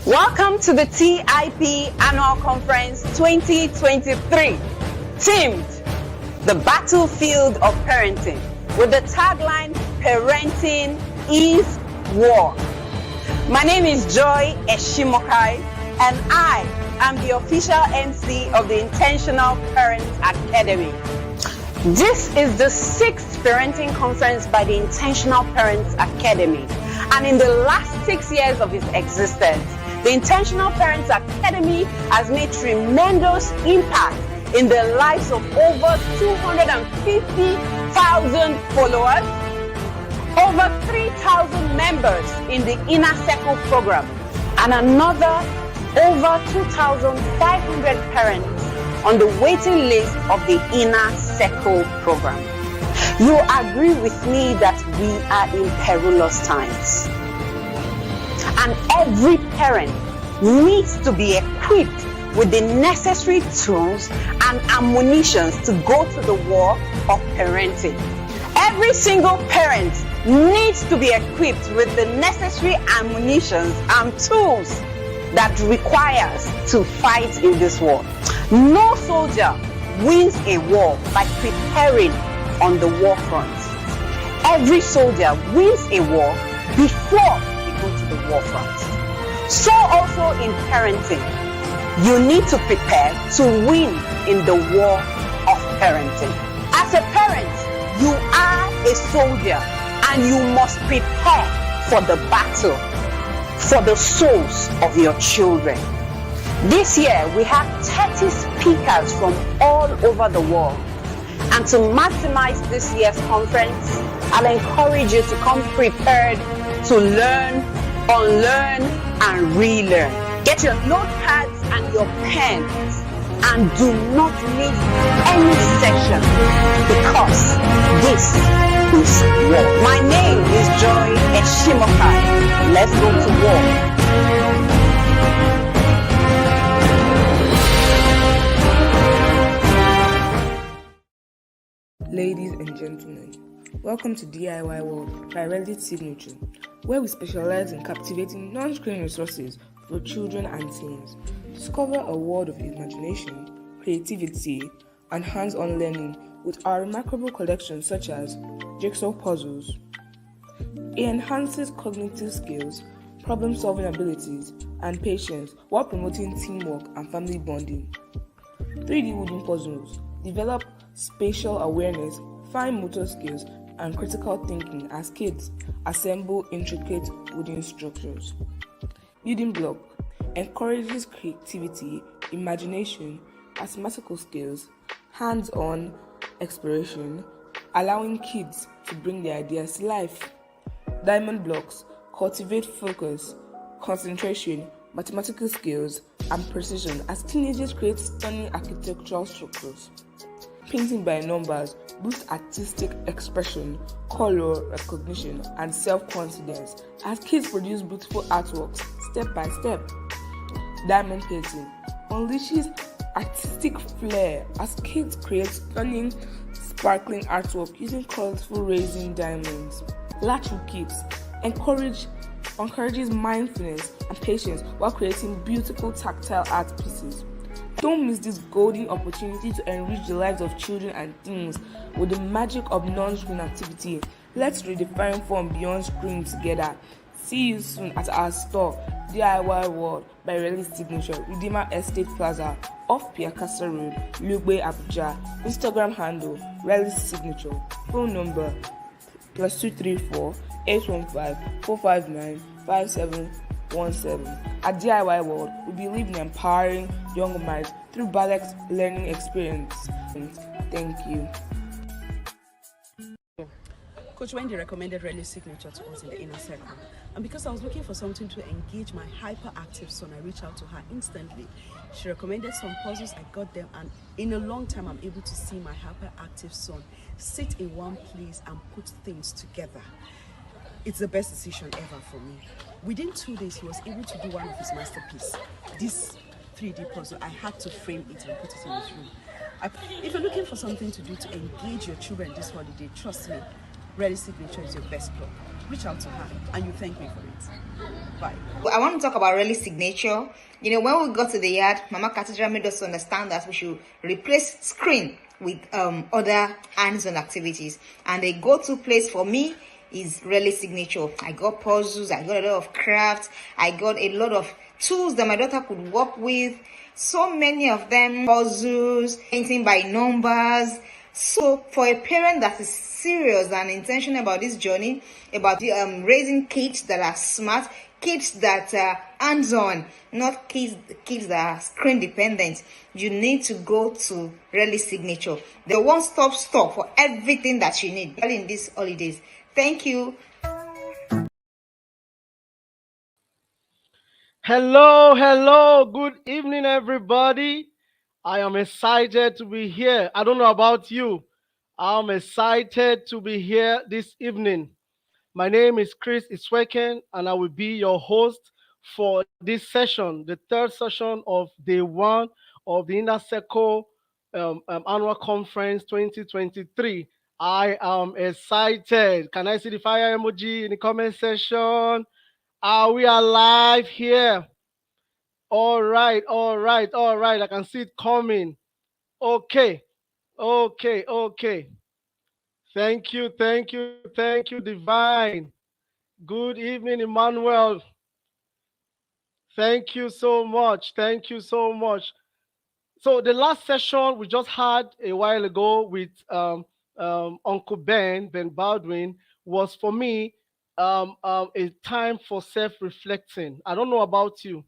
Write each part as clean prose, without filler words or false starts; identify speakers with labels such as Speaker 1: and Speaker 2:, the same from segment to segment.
Speaker 1: Welcome to the TIP Annual Conference 2023, themed The Battlefield of Parenting, with the tagline, Parenting is War. My name is Joy Eshimokai, and I am the official MC of the Intentional Parents Academy. This is the 6th parenting conference by the Intentional Parents Academy, and in the last 6 years of its existence, the Intentional Parents Academy has made tremendous impact in the lives of over 250,000 followers, over 3,000 members in the Inner Circle program, and another over 2,500 parents on the waiting list of the Inner Circle program. You agree with me that we are in perilous times, and every parent needs to be equipped with the necessary tools and ammunitions to go to the war of parenting. Every single parent needs to be equipped with the necessary ammunitions and tools that requires to fight in this war. No soldier wins a war by preparing on the war front. Every soldier wins a war before they go to the war front. So also in parenting, you need to prepare to win in the war of parenting. As a parent, you are a soldier and you must prepare for the battle for the souls of your children. This year, we have 30 speakers from all over the world. And to maximize this year's conference, I'll encourage you to come prepared to learn, unlearn, and relearn. Get your notepads and your pens and do not miss any section, because this is war. My name is Joy Eshimokai. Let's go to war.
Speaker 2: Ladies and gentlemen, welcome to DIY World by Reddit Signature, where we specialize in captivating non-screen resources for children and teens. Discover a world of imagination, creativity, and hands-on learning with our remarkable collections such as jigsaw puzzles. It enhances cognitive skills, problem-solving abilities, and patience while promoting teamwork and family bonding. 3D wooden puzzles develop spatial awareness, fine motor skills, and critical thinking as kids assemble intricate wooden structures. Building block encourages creativity, imagination, mathematical skills, hands-on exploration, allowing kids to bring their ideas to life. Diamond blocks cultivate focus, concentration, mathematical skills, and precision as teenagers create stunning architectural structures. Painting by numbers boosts artistic expression, color recognition, and self-confidence as kids produce beautiful artworks step by step. Diamond painting unleashes artistic flair as kids create stunning, sparkling artwork using colorful resin diamonds. Latchwood kits encourages mindfulness and patience while creating beautiful tactile art pieces. Don't miss this golden opportunity to enrich the lives of children and teens with the magic of non-screen activity. Let's redefine fun beyond screen together. See you soon at our store, DIY World by Reddit Signature, Redeemer Estate Plaza, off Piakasa Road, Lugbe, Abuja. Instagram handle, Reddit Signature. Phone number, +234 815 459 5717. At DIY World, we believe in empowering young minds through balanced learning experience. Thank you.
Speaker 3: Coach Wendy recommended Reddit Signature to us in the Inner Circle. And because I was looking for something to engage my hyperactive son, I reached out to her instantly. She recommended some puzzles, I got them, and in a long time, I'm able to see my hyperactive son sit in one place and put things together. It's the best decision ever for me. Within 2 days, he was able to do one of his masterpieces. This 3D puzzle, I had to frame it and put it in his room. If you're looking for something to do to engage your children this holiday, trust me, Reddit Signature is your best plug. reach out to her and you thank me for it. Bye.
Speaker 4: I want to talk about Reli's signature. When we got to the yard, Mama Cathedral made us understand that we should replace screen with other hands-on activities. And the go-to place for me is Reli's signature. I got puzzles, I got a lot of crafts, I got a lot of tools that my daughter could work with. So many of them, puzzles, painting by numbers. So for a parent that is serious and intentional about this journey, about raising kids that are smart, kids that are hands-on, not kids that are screen dependent, you need to go to Reli's signature. The one-stop stop for everything that you need in these holidays. Thank you.
Speaker 5: Hello, good evening, everybody. I am excited to be here. I don't know about you. I'm excited to be here this evening. My name is Chris Isweken, and I will be your host for this session, the third session of day one of the Inner Circle Annual Conference 2023. I am excited. Can I see the fire emoji in the comment section? Are we alive here? All right. I can see it coming. Okay. Thank you, Divine. Good evening, Emmanuel. Thank you so much. So the last session we just had a while ago with Uncle Ben Baldwin, was for me a time for self-reflecting. I don't know about you.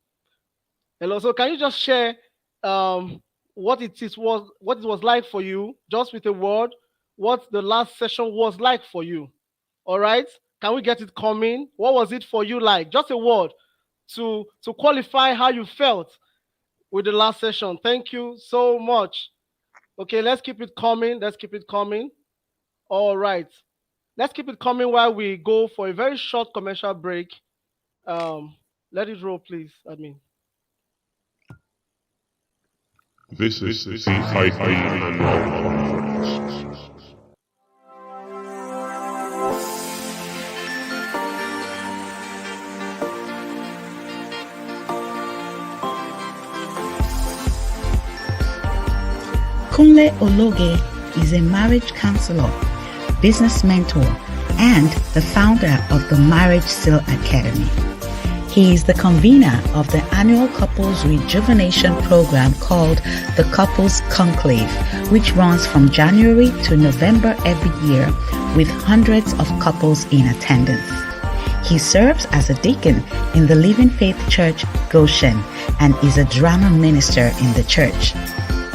Speaker 5: Hello. So can you just share um, what it was like for you, just with a word, what the last session was like for you? All right. Can we get it coming? What was it for you like? Just a word to qualify how you felt with the last session. Thank you so much. Okay, let's keep it coming. All right. Let's keep it coming while we go for a very short commercial break. Let it roll, please.
Speaker 6: This is the CIP Annual Conference.
Speaker 7: Kunle Ologe is a marriage counselor, business mentor, and the founder of the Marriage Seal Academy. He is the convener of the annual couples rejuvenation program called the Couples Conclave, which runs from January to November every year with hundreds of couples in attendance. He serves as a deacon in the Living Faith Church Goshen and is a drama minister in the church.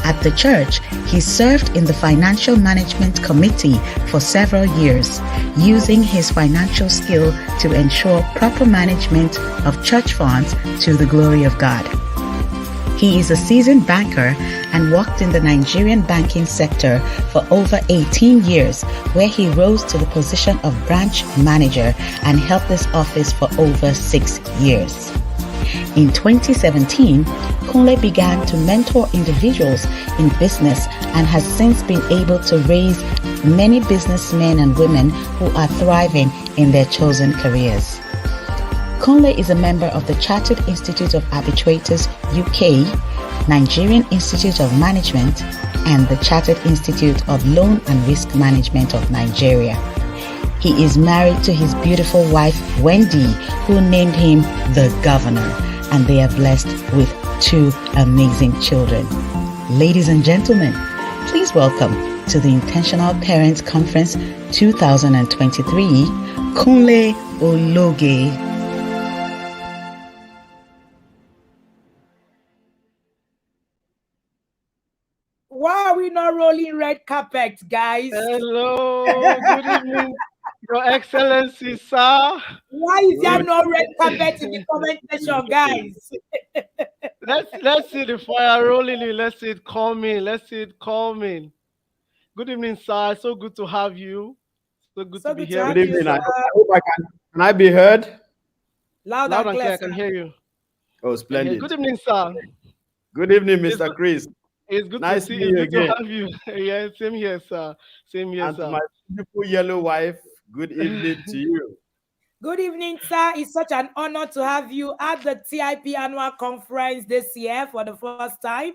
Speaker 7: At the church, he served in the Financial Management Committee for several years, using his financial skill to ensure proper management of church funds to the glory of God. He is a seasoned banker and worked in the Nigerian banking sector for over 18 years, where he rose to the position of branch manager and held this office for over 6 years. In 2017, Kunle began to mentor individuals in business and has since been able to raise many businessmen and women who are thriving in their chosen careers. Kunle is a member of the Chartered Institute of Arbitrators UK, Nigerian Institute of Management, and the Chartered Institute of Loan and Risk Management of Nigeria. He is married to his beautiful wife, Wendy, who named him the Governor, and they are blessed with 2 amazing children. Ladies and gentlemen, please welcome to the Intentional Parents Conference 2023, Kunle Ologe.
Speaker 8: Why are we not rolling red carpet, guys?
Speaker 5: Hello, good evening, Your Excellency, sir.
Speaker 8: Why is there no red carpet in the comment section, guys?
Speaker 5: Let's see the fire rolling in. Let's see it coming. Good evening, sir. So good to have you. So good to be here.
Speaker 9: Good evening. I hope I can I be heard?
Speaker 8: Loud and clear.
Speaker 5: I can hear you.
Speaker 9: Oh, splendid.
Speaker 5: Good evening, sir.
Speaker 9: Good evening, Mr. Chris.
Speaker 5: It's good
Speaker 9: nice
Speaker 5: to see
Speaker 9: you
Speaker 5: you.
Speaker 9: Again.
Speaker 5: Good to have you. Yeah, same here, sir.
Speaker 9: And to my beautiful yellow wife, good evening to you.
Speaker 8: Good evening, sir. It's such an honor to have you at the TIP annual conference this year for the first time.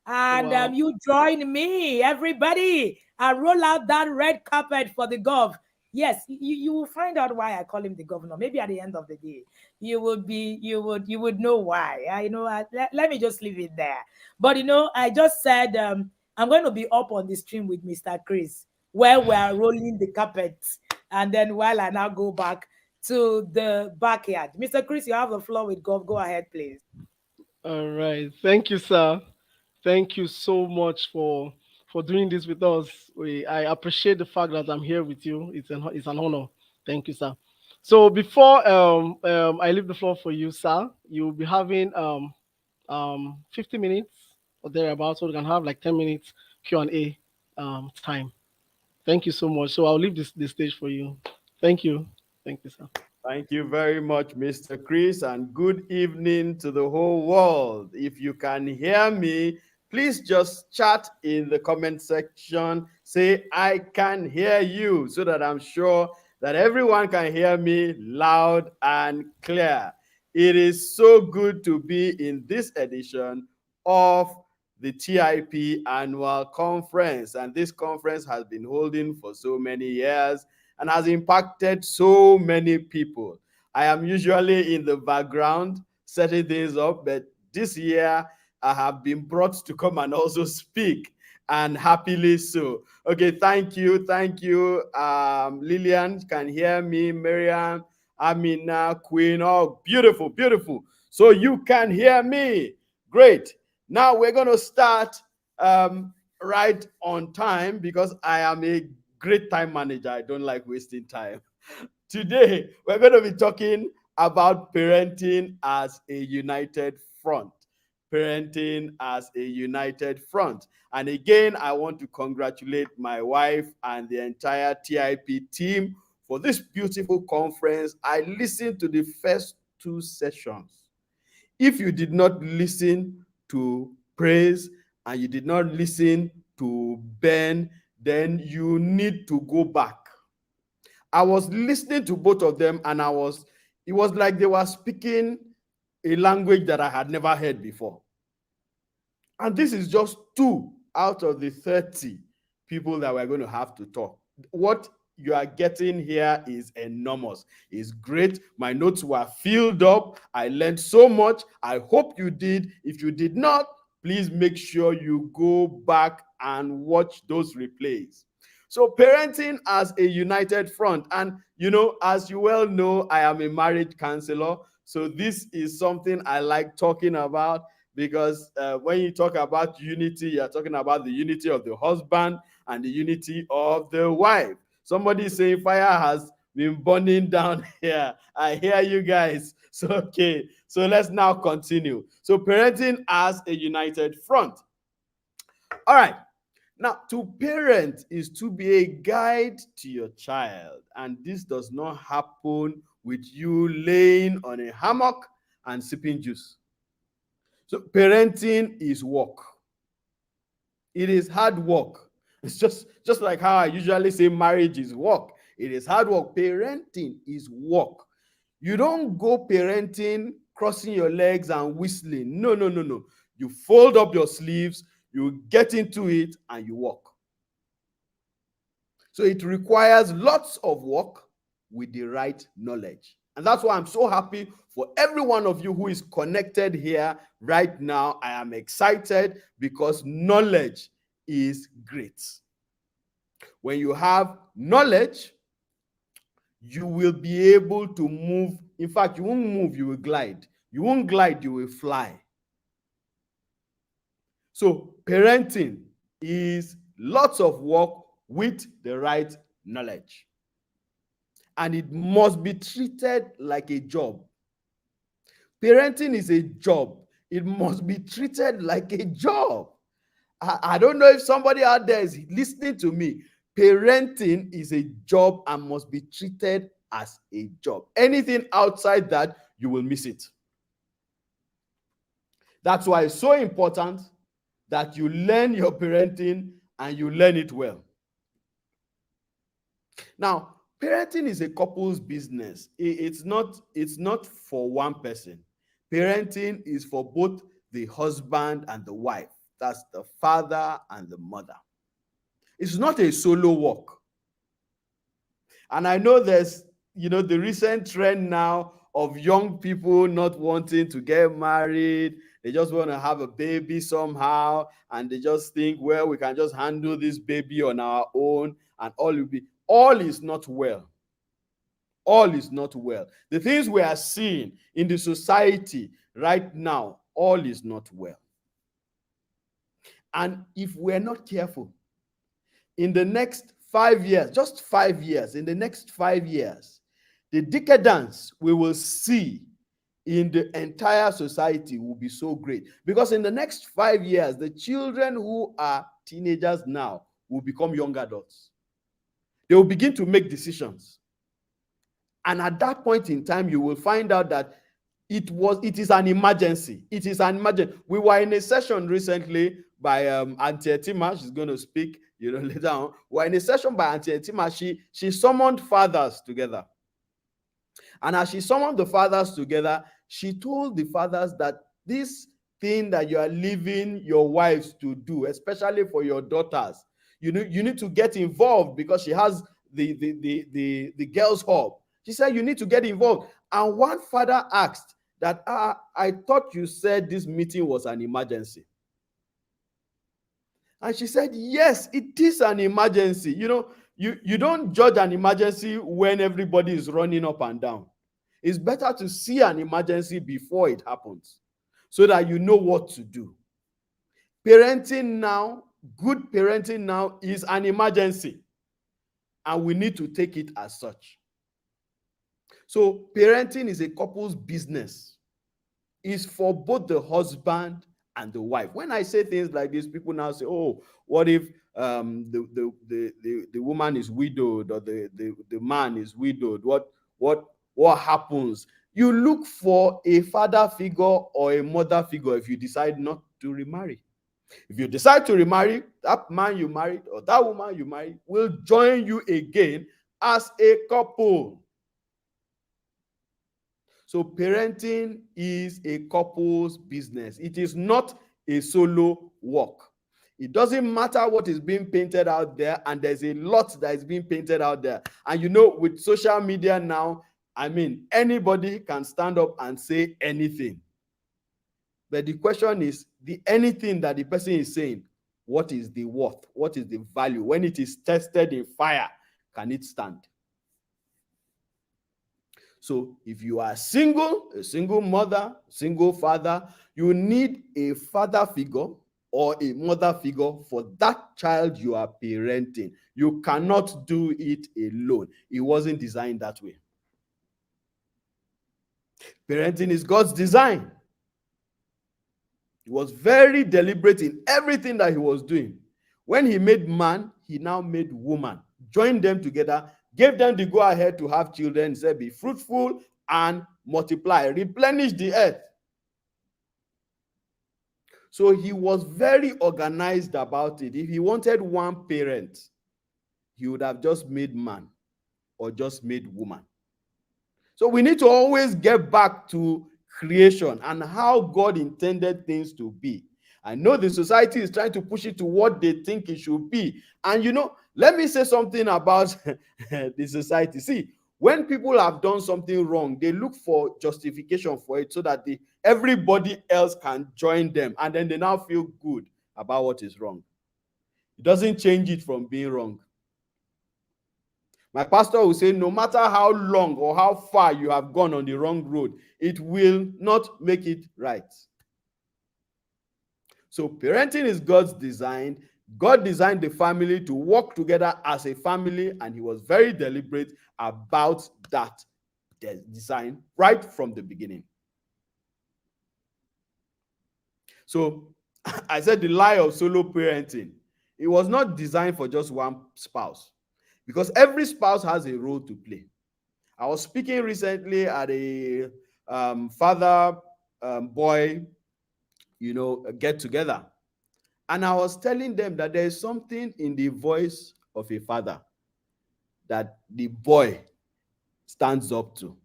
Speaker 8: And
Speaker 5: Wow.
Speaker 8: you join me, everybody, and roll out that red carpet for the gov. Yes, you will find out why I call him the governor. Maybe at the end of the day, you would know why. Let me just leave it there. But I just said I'm going to be up on the stream with Mr. Chris, where we are rolling the carpet, and then while I now go back to the backyard. Mr. Chris, you have the floor with Gov. Go ahead, please.
Speaker 5: All right. Thank you, sir. Thank you so much for doing this with us. I appreciate the fact that I'm here with you. It's an honor. Thank you, sir. So before I leave the floor for you, sir, you'll be having 50 minutes or thereabouts, so we can have like 10 minutes Q&A time. Thank you so much. So I'll leave the stage for you. Thank you. Thank you, sir.
Speaker 9: Thank you very much, Mr. Chris, and good evening to the whole world. If you can hear me, please just chat in the comment section. Say, I can hear you, so that I'm sure that everyone can hear me loud and clear. It is so good to be in this edition of the TIP annual conference. And this conference has been holding for so many years and has impacted so many people. I am usually in the background setting things up, but this year I have been brought to come and also speak, and happily so. Okay, thank you. Lillian can hear me, Miriam, Amina, Queen, oh, beautiful, beautiful. So you can hear me. Great. Now we're going to start right on time, because I am a great time manager. I don't like wasting time. Today, we're going to be talking about parenting as a united front. Parenting as a united front. And again, I want to congratulate my wife and the entire TIP team for this beautiful conference. I listened to the first 2 sessions. If you did not listen to praise and you did not listen to Ben, then you need to go back. I was listening to both of them, and it was like they were speaking a language that I had never heard before. And this is just 2 out of the 30 people that we're going to have to talk. What you are getting here is enormous. It's great. My notes were filled up. I learned so much. I hope you did. If you did not, please make sure you go back and watch those replays. So parenting as a united front. And, as you well know, I am a marriage counselor. So this is something I like talking about, because when you talk about unity, you're talking about the unity of the husband and the unity of the wife. Somebody is saying fire has been burning down here. I hear you guys. So, okay. So let's now continue. So parenting as a united front. All right. Now, to parent is to be a guide to your child. And this does not happen with you laying on a hammock and sipping juice. So parenting is work. It is hard work. It's just like how I usually say marriage is work. It is hard work. Parenting is work. You don't go parenting crossing your legs and whistling. No. You fold up your sleeves, you get into it, and you work. So it requires lots of work with the right knowledge. And that's why I'm so happy for every one of you who is connected here right now. I am excited because knowledge is great. When you have knowledge, you will be able to move. In fact, you won't move, you will glide. You won't glide, you will fly. So parenting is lots of work with the right knowledge. And it must be treated like a job. Parenting is a job. It must be treated like a job. I don't know if somebody out there is listening to me. Parenting is a job and must be treated as a job. Anything outside that, you will miss it. That's why it's so important that you learn your parenting and you learn it well. Now, Parenting is a couple's business. It's not for one person. Parenting is for both the husband and the wife. That's the father and the mother. It's not a solo work. And I know there's, the recent trend now of young people not wanting to get married. They just want to have a baby somehow, and they just think, well, we can just handle this baby on our own, and all is not well. All is not well. The things we are seeing in the society right now, all is not well. And if we're not careful, in the next 5 years, just 5 years, in the next 5 years, the decadence we will see in the entire society will be so great. Because in the next 5 years, the children who are teenagers now will become young adults. They will begin to make decisions. And at that point in time, you will find out that it is an emergency. It is an emergency. We were in a session recently by Auntie Etima. She's going to speak, later on. We were in a session by Auntie Etima. She summoned fathers together. And as she summoned the fathers together, she told the fathers that this thing that you are leaving your wives to do, especially for your daughters, you need to get involved, because she has the girls' hub. She said, you need to get involved. And one father asked that, I thought you said this meeting was an emergency. And she said, yes, it is an emergency. You don't judge an emergency when everybody is running up and down. It's better to see an emergency before it happens, so that you know what to do. Parenting now, good parenting now, is an emergency, and we need to take it as such. So parenting is a couple's business. It's for both the husband and the wife. When I say things like this, people now say, oh, what if the woman is widowed, or the man is widowed? What happens? You look for a father figure or a mother figure if you decide not to remarry. If you decide to remarry, that man you married or that woman you married will join you again as a couple. So parenting is a couple's business. It is not a solo work. It doesn't matter what is being painted out there, and there's a lot that is being painted out there. And with social media now, anybody can stand up and say anything. But the question is, the anything that the person is saying, what is the worth? What is the value? When it is tested in fire, can it stand? So if you are single, a single mother, single father, you need a father figure or a mother figure for that child you are parenting. You cannot do it alone. It wasn't designed that way. Parenting is God's design. He was very deliberate in everything that he was doing. When he made man, he now made woman, joined them together, gave them the go-ahead to have children, said, be fruitful and multiply, replenish the earth. So he was very organized about it. If he wanted one parent, he would have just made man or just made woman. So we need to always get back to creation and how God intended things to be. I know the society is trying to push it to what they think it should be. And let me say something about the society. See, when people have done something wrong, they look for justification for it so that everybody else can join them, and then they now feel good about what is wrong. It doesn't change it from being wrong. My pastor will say, no matter how long or how far you have gone on the wrong road, it will not make it right. So parenting is God's design. God designed the family to work together as a family, and he was very deliberate about that design right from the beginning. So I said the lie of solo parenting. It was not designed for just one spouse, because every spouse has a role to play. I was speaking recently at a father-boy, get together. And I was telling them that there is something in the voice of a father that the boy stands up to.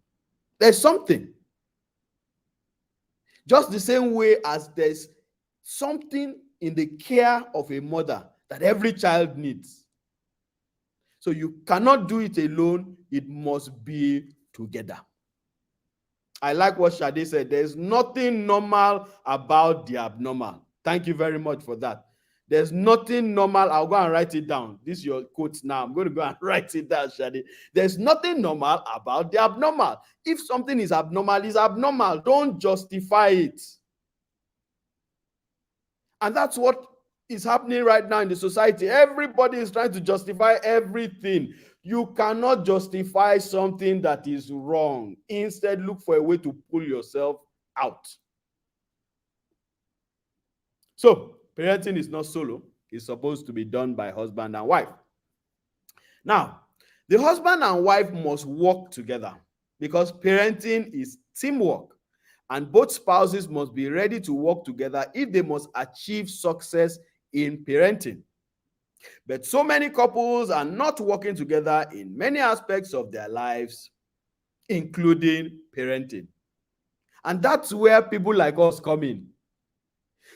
Speaker 9: There's something. Just the same way as there's something in the care of a mother that every child needs. So you cannot do it alone, it must be together. I like what Shade said. There's nothing normal about the abnormal. Thank you very much for that. There's nothing normal. I'll go and write it down. This is your quote now. I'm going to go and write it down, Shade. There's nothing normal about the abnormal. If something is abnormal, it's abnormal. Don't justify it. And that's what is happening right now in the society. Everybody is trying to justify everything. You cannot justify something that is wrong. Instead, look for a way to pull yourself out. So, parenting is not solo. It's supposed to be done by husband and wife. Now, the husband and wife must work together because parenting is teamwork. And both spouses must be ready to work together if they must achieve success in parenting. But so many couples are not working together in many aspects of their lives, including parenting. And that's where people like us come in.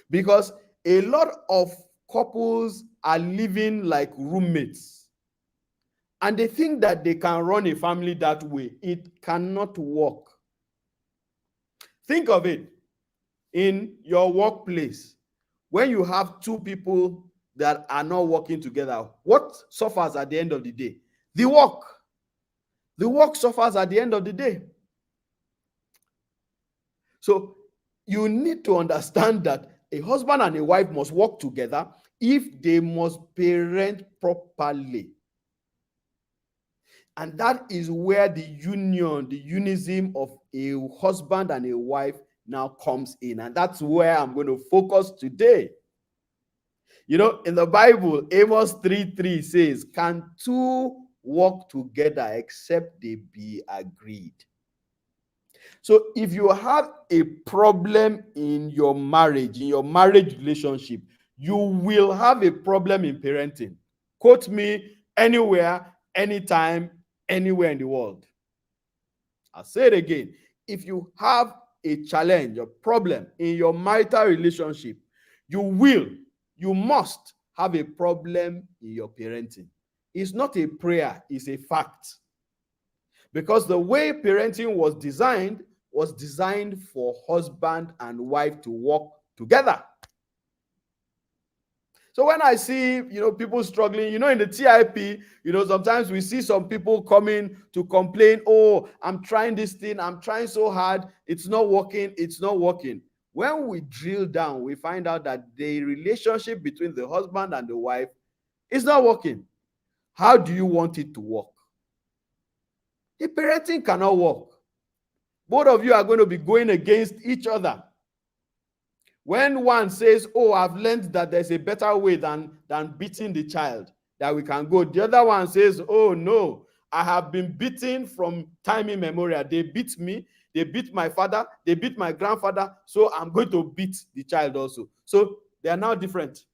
Speaker 9: Because a lot of couples are living like roommates. And they think that they can run a family that way. It cannot work. Think of it. In your workplace, when you have two people that are not working together, what suffers at the end of the day? The work. The work suffers at the end of the day. So you need to understand that a husband and a wife must work together if they must parent properly. And that is where the union, the unism of a husband and a wife now comes in. And that's where I'm going to focus today. You know, in the Bible, Amos 3:3 says, "Can two walk together except they be agreed?" So if you have a problem in your marriage relationship, you will have a problem in parenting. Quote me anywhere, anytime, anywhere in the world. I'll say it again. If you have a challenge, a problem in your marital relationship, you must have a problem in your parenting. It's not a prayer, it's a fact. Because the way parenting was designed for husband and wife to work together. So when I see, people struggling, in the TIP, sometimes we see some people coming to complain, "Oh, I'm trying this thing, I'm trying so hard, it's not working, it's not working." When we drill down, we find out that the relationship between the husband and the wife is not working. How do you want it to work? The parenting cannot work. Both of you are going to be going against each other. When one says, "Oh, I've learned that there's a better way than beating the child, that we can go," the other one says, "Oh, no, I have been beaten from time immemorial. They beat me, they beat my father, they beat my grandfather, so I'm going to beat the child also." So they are now different.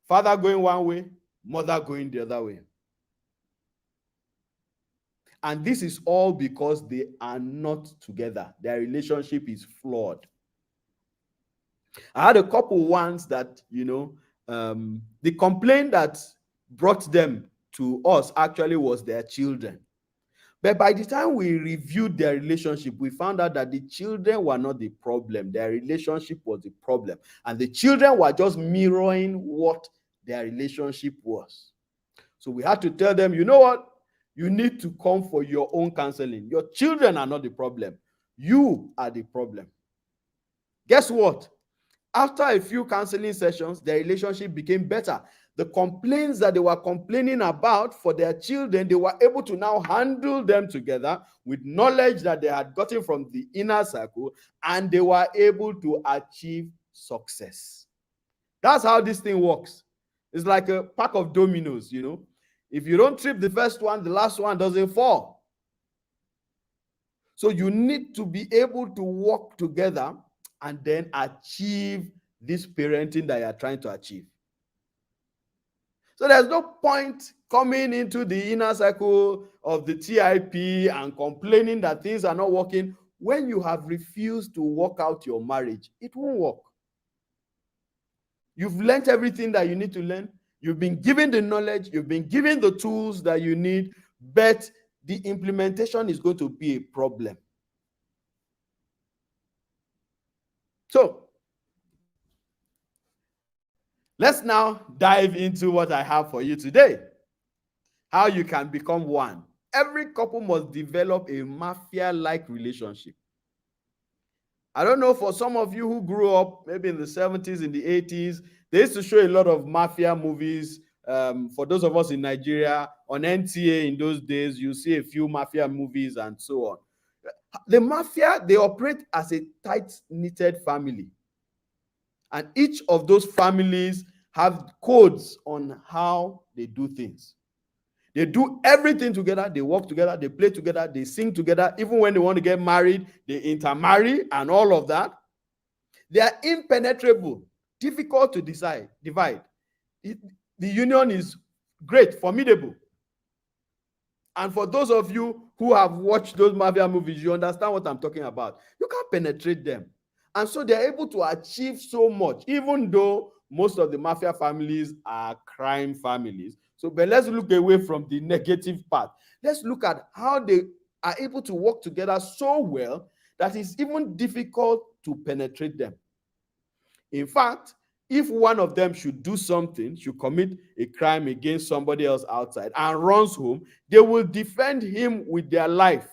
Speaker 9: Father going one way, mother going the other way. And this is all because they are not together. Their relationship is flawed. I had a couple once that, the complaint that brought them to us actually was their children. But by the time we reviewed their relationship, we found out that the children were not the problem. Their relationship was the problem. And the children were just mirroring what their relationship was. So we had to tell them, "You know what? You need to come for your own counseling. Your children are not the problem. You are the problem." Guess what? After a few counseling sessions, their relationship became better. The complaints that they were complaining about for their children, they were able to now handle them together with knowledge that they had gotten from the inner circle, and they were able to achieve success. That's how this thing works. It's like a pack of dominoes, If you don't trip the first one, the last one doesn't fall. So you need to be able to work together and then achieve this parenting that you are trying to achieve. So there's no point coming into the inner circle of the TIP and complaining that things are not working when you have refused to work out your marriage. It won't work. You've learned everything that you need to learn. You've been given the knowledge. You've been given the tools that you need, but the implementation is going to be a problem. So let's now dive into what I have for you today. How you can become one. Every couple must develop a mafia-like relationship. I don't know, for some of you who grew up maybe in the 70s, in the 80s, they used to show a lot of mafia movies. For those of us in Nigeria, on NTA in those days, you see a few mafia movies and so on. The mafia, they operate as a tight-knitted family. And each of those families have codes on how they do things. They do everything together. They work together. They play together. They sing together. Even when they want to get married, they intermarry and all of that. They are impenetrable, difficult to divide. The union is great, formidable. And for those of you who have watched those mafia movies, you understand what I'm talking about. You can't penetrate them. And so they're able to achieve so much, even though most of the mafia families are crime families. So, but let's look away from the negative part. Let's look at how they are able to work together so well that it's even difficult to penetrate them. In fact, if one of them should do something, should commit a crime against somebody else outside and runs home, they will defend him with their life.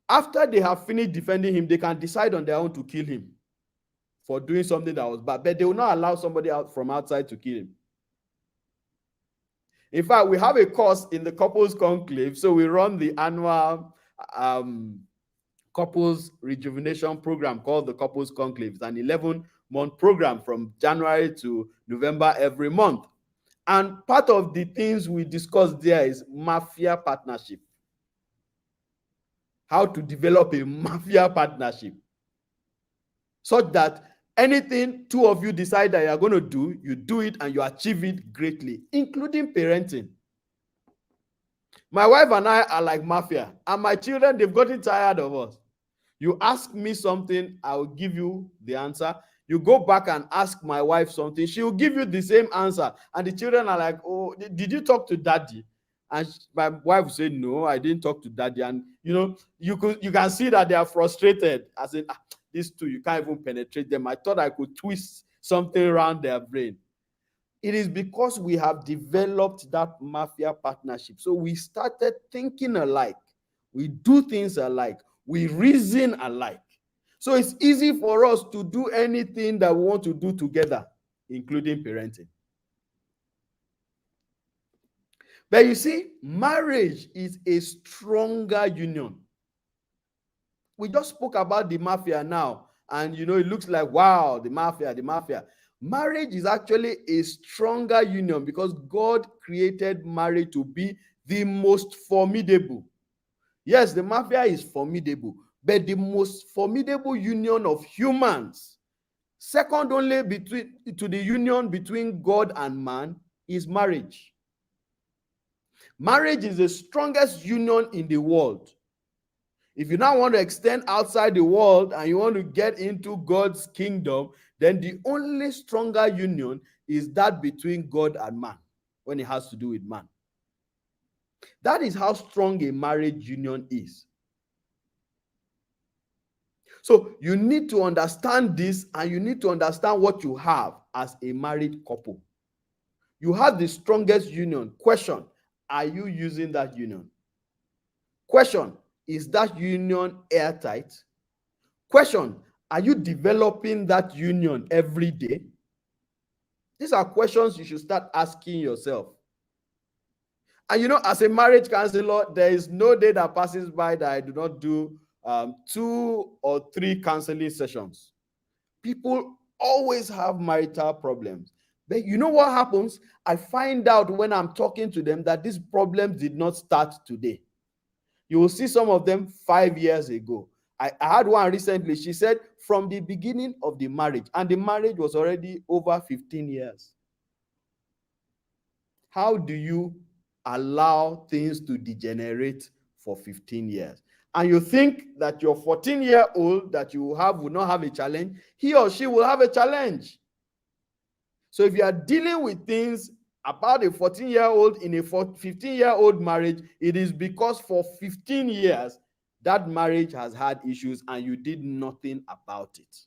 Speaker 9: After they have finished defending him, they can decide on their own to kill him for doing something that was bad, but they will not allow somebody out from outside to kill him. In fact, we have a course in the couples conclave. So we run the annual couples rejuvenation program called the couples conclave. It's an 11-month program from January to November every month. And part of the things we discuss there is mafia partnership. How to develop a mafia partnership such that anything two of you decide that you are going to do, you do it and you achieve it greatly, including parenting. My wife and I are like mafia, and my children, they've gotten tired of us. You ask me something, I will give you the answer. You go back and ask my wife something, she will give you the same answer. And the children are like, oh, did you talk to daddy? And my wife will say, no, I didn't talk to daddy. And you can see that they are frustrated. I said, these two, you can't even penetrate them. I thought I could twist something around their brain. It is because we have developed that mafia partnership. So we started thinking alike. We do things alike. We reason alike. So it's easy for us to do anything that we want to do together, including parenting. But you see, marriage is a stronger union. We just spoke about the mafia now, and it looks like, wow, the mafia. Marriage is actually a stronger union because God created marriage to be the most formidable. Yes, the mafia is formidable, but the most formidable union of humans, second only to the union between God and man, is marriage. Marriage is the strongest union in the world. If you now want to extend outside the world and you want to get into God's kingdom, then the only stronger union is that between God and man when it has to do with man. That is how strong a marriage union is. So you need to understand this, and you need to understand what you have as a married couple. You have the strongest union. Question, are you using that union? Question, is that union airtight? Question, are you developing that union every day? These are questions you should start asking yourself. And as a marriage counselor, there is no day that passes by that I do not do 2 or 3 counseling sessions. People always have marital problems. But you know what happens? I find out when I'm talking to them that these problems did not start today. You will see some of them 5 years ago. I had one recently. She said from the beginning of the marriage, and the marriage was already over 15 years. How do you allow things to degenerate for 15 years? And you think that your 14-year-old that you have will not have a challenge, he or she will have a challenge. So if you are dealing with things about a 14-year-old in a 15-year-old marriage, it is because for 15 years that marriage has had issues and you did nothing about it.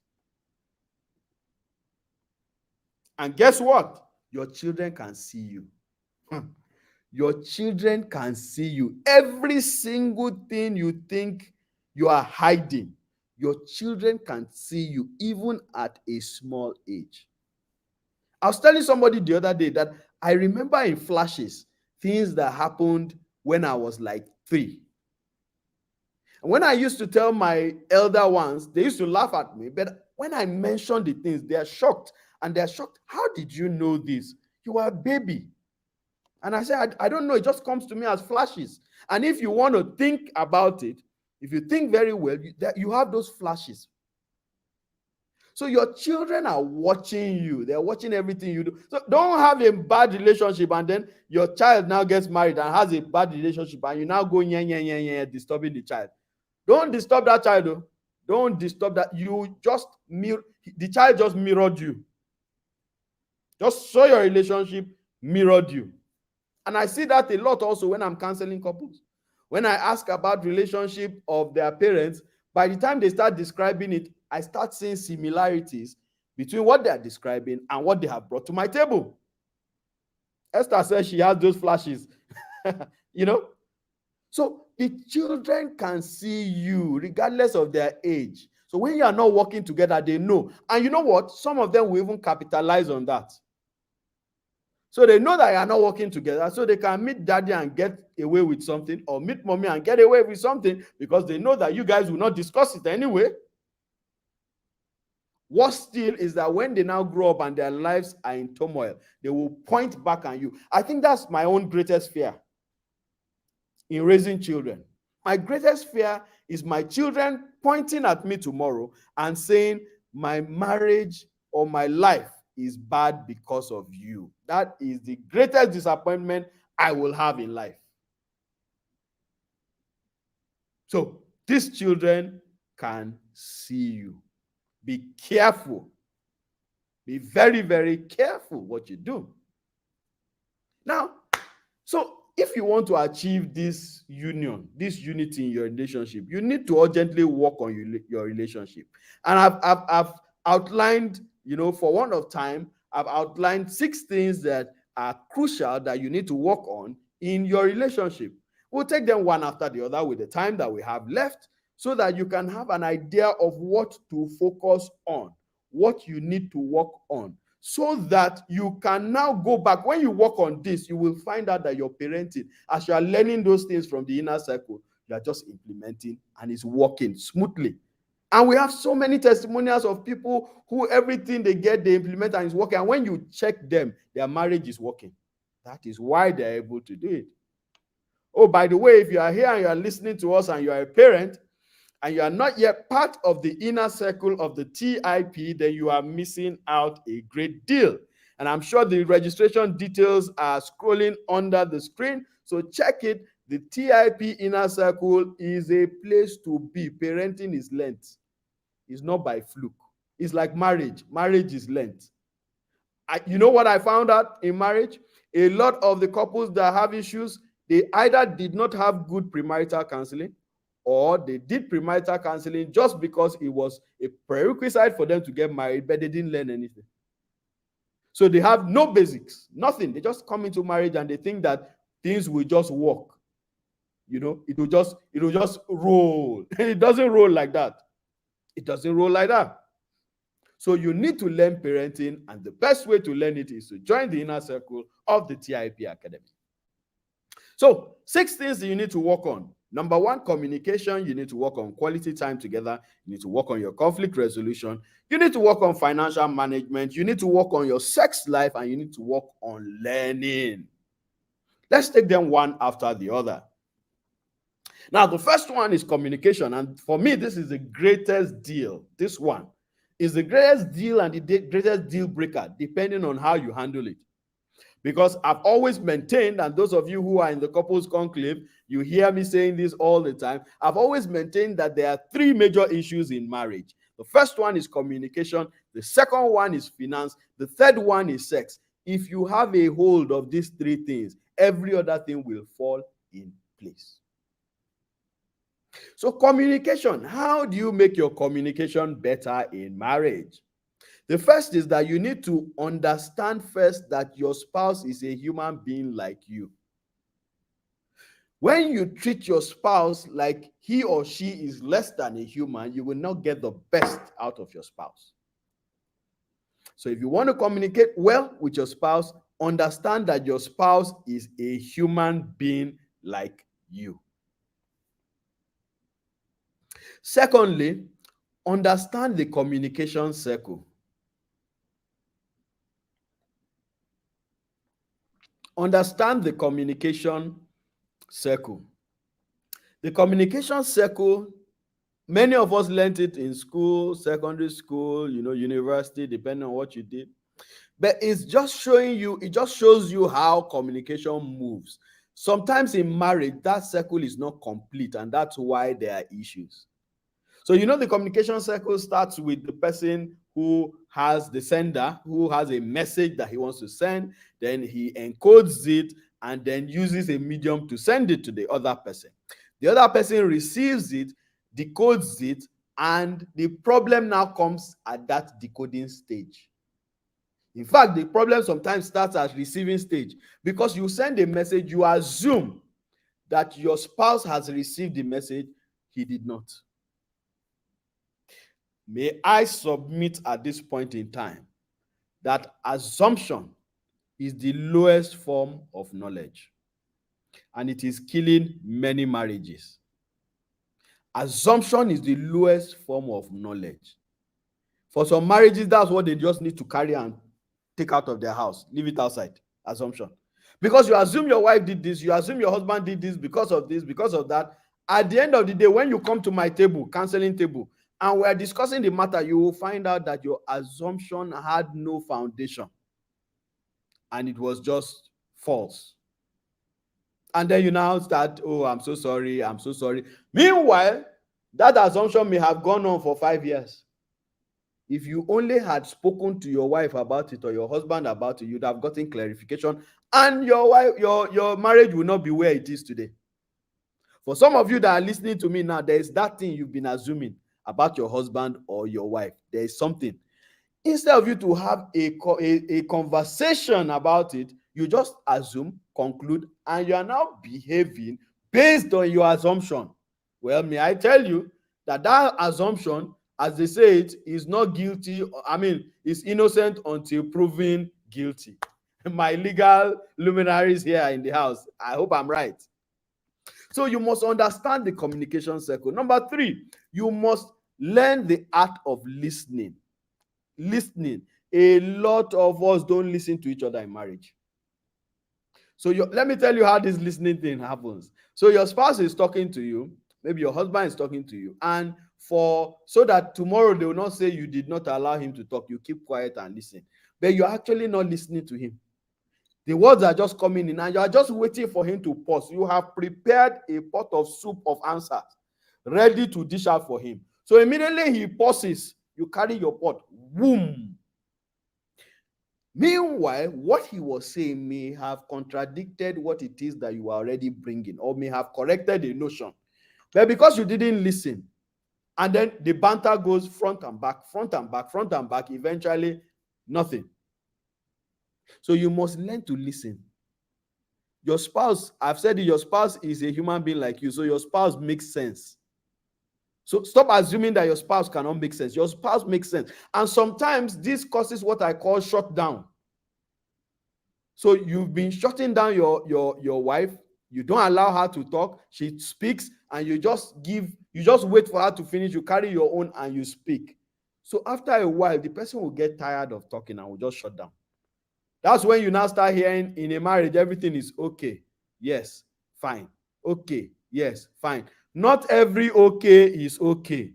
Speaker 9: And guess what? Your children can see you. Your children can see you. Every single thing you think you are hiding, your children can see you even at a small age. I was telling somebody the other day that I remember in flashes things that happened when I was like 3. And when I used to tell my elder ones, they used to laugh at me. But when I mentioned the things, they are shocked. And they're shocked. How did you know this? You were a baby. And I said, I don't know. It just comes to me as flashes. And if you want to think about it, if you think very well, you have those flashes. So your children are watching you. They're watching everything you do. So don't have a bad relationship and then your child now gets married and has a bad relationship and you now go disturbing the child. Don't disturb that child. Though. Don't disturb that. The child just mirrored you. Just so your relationship mirrored you. And I see that a lot also when I'm counseling couples. When I ask about relationship of their parents, by the time they start describing it, I start seeing similarities between what they are describing and what they have brought to my table. Esther says she has those flashes, So the children can see you regardless of their age. So when you are not working together, they know. And you know what? Some of them will even capitalize on that. So they know that you are not working together, so they can meet daddy and get away with something, or meet mommy and get away with something, because they know that you guys will not discuss it anyway. What still is that when they now grow up and their lives are in turmoil, they will point back on you. I think that's my own greatest fear in raising children. My greatest fear is my children pointing at me tomorrow and saying, my marriage or my life is bad because of you. That is the greatest disappointment I will have in life. So these children can see you. Be careful. Be very, very careful what you do. Now, so if you want to achieve this union, this unity in your relationship, you need to urgently work on your relationship. And I've outlined, for want of time, I've outlined 6 things that are crucial that you need to work on in your relationship. We'll take them one after the other with the time that we have left so that you can have an idea of what to focus on, what you need to work on, so that you can now go back. When you work on this, you will find out that your parenting, as you are learning those things from the inner circle, you are just implementing and it's working smoothly. And we have so many testimonials of people who everything they get, they implement and it's working. And when you check them, their marriage is working. That is why they're able to do it. Oh, by the way, if you are here and you are listening to us and you are a parent and you are not yet part of the inner circle of the TIP, then you are missing out a great deal. And I'm sure the registration details are scrolling under the screen. So check it. The TIP inner circle is a place to be. Parenting is Lent. It's not by fluke. It's like marriage. Marriage is Lent. You know what I found out in marriage? A lot of the couples that have issues, they either did not have good premarital counseling, or they did premarital counseling just because it was a prerequisite for them to get married, but they didn't learn anything. So they have no basics, nothing. They just come into marriage and they think that things will just work. It will just roll. It doesn't roll like that. It doesn't roll like that. So you need to learn parenting, and the best way to learn it is to join the inner circle of the TIP Academy. So 6 things you need to work on. Number 1, communication. You need to work on quality time together. You need to work on your conflict resolution. You need to work on financial management. You need to work on your sex life, and you need to work on learning. Let's take them one after the other. Now, the first one is communication. And for me, this is the greatest deal. This one is the greatest deal and the greatest deal breaker, depending on how you handle it. Because I've always maintained, and those of you who are in the couples conclave, you hear me saying this all the time. I've always maintained that there are three major issues in marriage. The first one is communication. The second one is finance. The third one is sex. If you have a hold of these three things, every other thing will fall in place. So communication, how do you make your communication better in marriage? The first is that you need to understand first that your spouse is a human being like you. When you treat your spouse like he or she is less than a human, you will not get the best out of your spouse. So if you want to communicate well with your spouse, understand that your spouse is a human being like you. Secondly, understand the communication circle. Understand the communication circle. The communication circle, many of us learned it in school, secondary school, university, depending on what you did. But it's just showing you, it just shows you how communication moves. Sometimes in marriage, that circle is not complete, and that's why there are issues. So, the communication circle starts with the person who has the sender, who has a message that he wants to send. Then he encodes it and then uses a medium to send it to the other person. The other person receives it, decodes it, and the problem now comes at that decoding stage. In fact, the problem sometimes starts at receiving stage, because you send a message, you assume that your spouse has received the message. He did not. May I submit at this point in time that assumption is the lowest form of knowledge, and it is killing many marriages. Assumption is the lowest form of knowledge. For some marriages, that's what they just need to carry and take out of their house, leave it outside. Assumption. Because you assume your wife did this, you assume your husband did this because of this, because of that. At the end of the day, when you come to my table, counseling table, and we're discussing the matter, you will find out that your assumption had no foundation and it was just false. And then you now start, oh, I'm so sorry, I'm so sorry. Meanwhile, that assumption may have gone on for 5 years. If you only had spoken to your wife about it or your husband about it, you'd have gotten clarification, and your marriage will not be where it is today. For some of you that are listening to me now, there is that thing you've been assuming about your husband or your wife. There is something. Instead of you to have a conversation about it, you just assume, conclude, and you are now behaving based on your assumption. Well, may I tell you that assumption, as they say it, is not guilty. Is innocent until proven guilty. My legal luminaries here in the house, I hope I'm right. So you must understand the communication circle. Number 3, you must learn the art of listening. Listening. A lot of us don't listen to each other in marriage. So let me tell you how this listening thing happens. So your spouse is talking to you, maybe your husband is talking to you, and so that tomorrow they will not say you did not allow him to talk, you keep quiet and listen. But you're actually not listening to him. The words are just coming in, and you are just waiting for him to pause. You have prepared a pot of soup of answers ready to dish out for him. So immediately he pauses, you carry your pot. Boom. Meanwhile, what he was saying may have contradicted what it is that you are already bringing, or may have corrected a notion. But because you didn't listen, and then the banter goes front and back, front and back, front and back, eventually nothing. So you must learn to listen. Your spouse, I've said it, your spouse is a human being like you, so your spouse makes sense. So stop assuming that your spouse cannot make sense. Your spouse makes sense. And sometimes this causes what I call shutdown. So you've been shutting down your wife. You don't allow her to talk. She speaks, and you just wait for her to finish. You carry your own and you speak. So after a while, the person will get tired of talking and will just shut down. That's when you now start hearing in a marriage, everything is okay. Yes, fine. Okay, yes, fine. Not every okay is okay.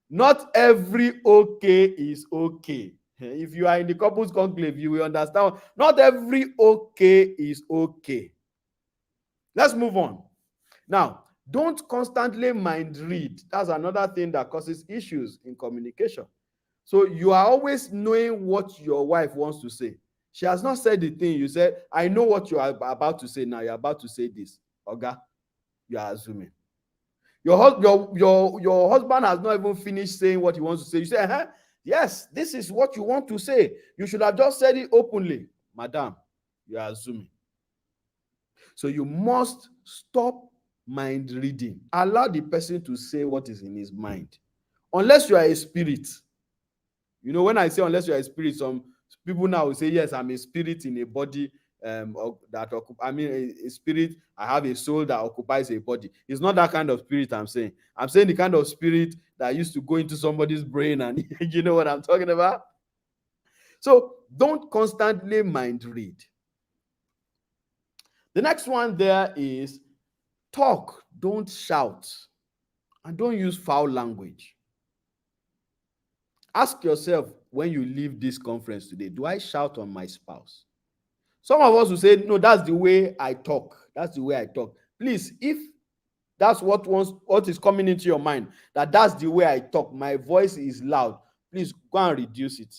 Speaker 9: Not every okay is okay. If you are in the couples conclave, you will understand. Not every okay is okay. Let's move on. Now, don't constantly mind read. That's another thing that causes issues in communication. So you are always knowing what your wife wants to say. She has not said the thing. You said, I know what you are about to say now. You're about to say this. Oga, you are assuming. Your husband has not even finished saying what he wants to say. You say, yes, this is what you want to say. You should have just said it openly. Madam, you are assuming. So you must stop mind reading. Allow the person to say what is in his mind. Unless you are a spirit. You know, when I say unless you are a spirit, some people now will say, yes, I'm a spirit in a body a spirit. I have a soul that occupies a body. It's not that kind of spirit I'm saying. I'm saying the kind of spirit that used to go into somebody's brain, and you know what I'm talking about? So don't constantly mind read. The next one there is talk, don't shout, and don't use foul language. Ask yourself when you leave this conference today, do I shout on my spouse? Some of us will say, no, that's the way I talk. That's the way I talk. Please, if that's what is coming into your mind, that's the way I talk, my voice is loud, please go and reduce it.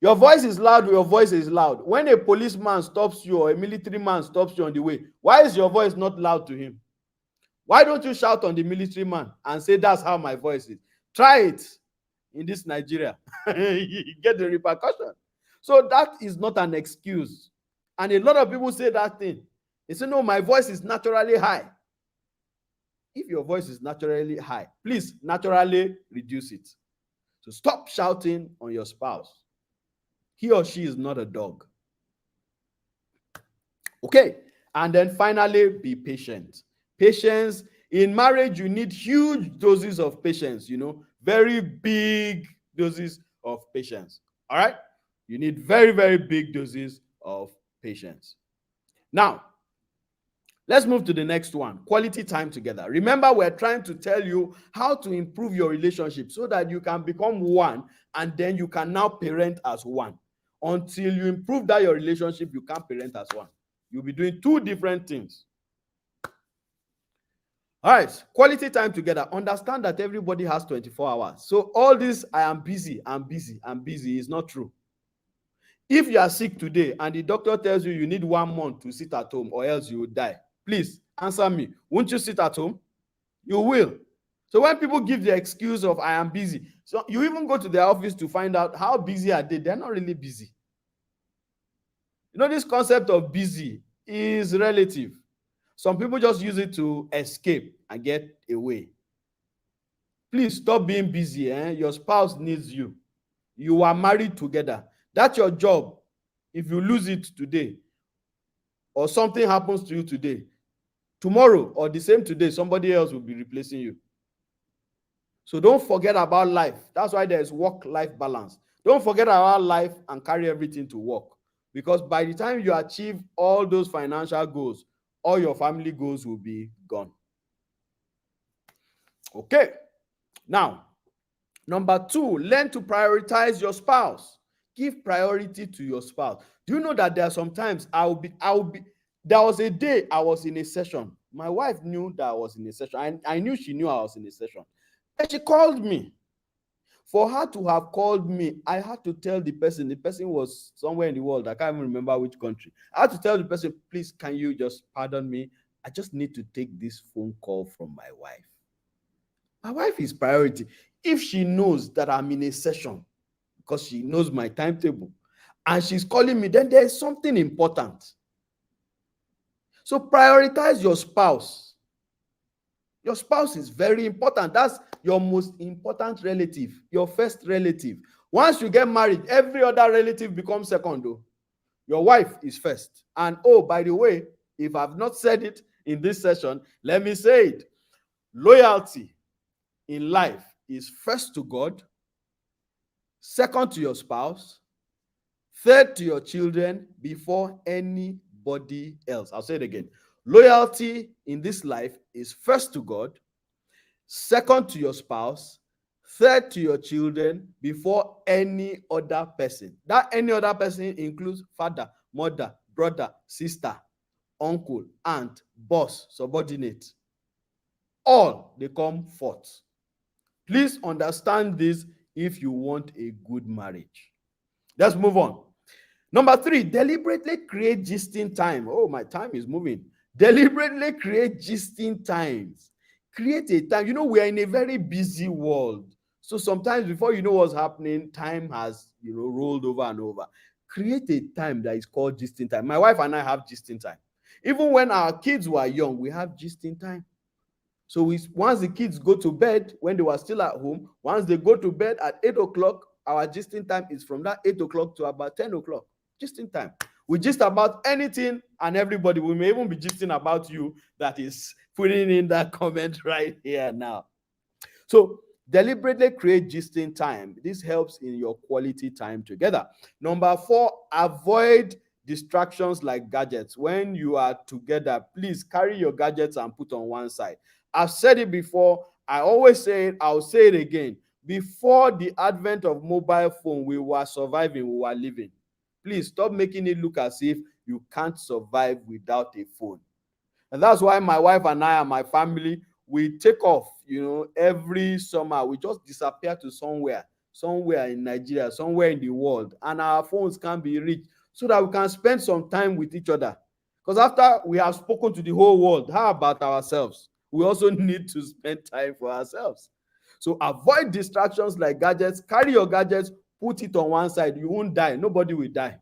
Speaker 9: Your voice is loud, your voice is loud. When a policeman stops you or a military man stops you on the way, why is your voice not loud to him? Why don't you shout on the military man and say, that's how my voice is? Try it in this Nigeria. You get the repercussion. So that is not an excuse. And a lot of people say that thing. They say, no, my voice is naturally high. If your voice is naturally high, please naturally reduce it. So stop shouting on your spouse. He or she is not a dog. Okay. And then finally, be patient. Patience. In marriage, you need huge doses of patience, very big doses of patience. All right? You need very, very big doses of patience. Now, let's move to the next one, quality time together. Remember, we're trying to tell you how to improve your relationship so that you can become one, and then you can now parent as one. Until you improve that your relationship, you can't parent as one. You'll be doing two different things. All right, quality time together. Understand that everybody has 24 hours. So all this, I am busy, is not true. If you are sick today and the doctor tells you need 1 month to sit at home or else you will die, please answer me. Won't you sit at home? You will. So when people give the excuse of I am busy, so you even go to their office to find out how busy are they. They're not really busy. This concept of busy is relative. Some people just use it to escape and get away. Please stop being busy. Your spouse needs you. You are married together. That's your job. If you lose it today, or something happens to you today, tomorrow or the same today, somebody else will be replacing you. So don't forget about life. That's why there's work-life balance. Don't forget about life and carry everything to work. Because by the time you achieve all those financial goals, all your family goals will be gone. Okay. Now, number 2, learn to prioritize your spouse. Give priority to your spouse. Do you know that there are sometimes there was a day I was in a session. My wife knew that I was in a session. I knew she knew I was in a session. And she called me. For her to have called me, I had to tell the person was somewhere in the world. I can't even remember which country. I had to tell the person, please, can you just pardon me? I just need to take this phone call from my wife. My wife is priority. If she knows that I'm in a session, because she knows my timetable, and she's calling me, then there's something important. So prioritize your spouse. Your spouse is very important. That's your most important relative, your first relative. Once you get married, every other relative becomes second, though. Your wife is first. And oh, by the way, if I've not said it in this session, let me say it. Loyalty in life is first to God, second to your spouse, third to your children, before anybody else. I'll say it again. Loyalty in this life is first to God, second to your spouse, third to your children before any other person. That any other person includes father, mother, brother, sister, uncle, aunt, boss, subordinate. All they come fourth. Please understand this if you want a good marriage. Let's move on. Number 3, deliberately create gisting time. Oh, my time is moving. Deliberately create gisting times. Create a time. You know, we are in a very busy world. So sometimes before you know what's happening, time has, rolled over and over. Create a time that is called gisting time. My wife and I have gisting time. Even when our kids were young, we have gisting time. So once the kids go to bed, when they were still at home, once they go to bed at 8 o'clock, our gisting time is from that 8 o'clock to about 10 o'clock. Gisting time. We gist about anything and everybody. We may even be gisting about you that is putting in that comment right here now. So deliberately create gisting time. This helps in your quality time together. Number 4, avoid distractions like gadgets. When you are together, please carry your gadgets and put on one side. I've said it before. I always say it. I'll say it again. Before the advent of mobile phone, we were surviving, we were living. Please stop making it look as if you can't survive without a phone. And that's why my wife and I and my family, we take off, every summer. We just disappear to somewhere in Nigeria, somewhere in the world, and our phones can be reached so that we can spend some time with each other. Because after we have spoken to the whole world, how about ourselves? We also need to spend time for ourselves. So avoid distractions like gadgets. Carry your gadgets, put it on one side. You won't die. Nobody will die.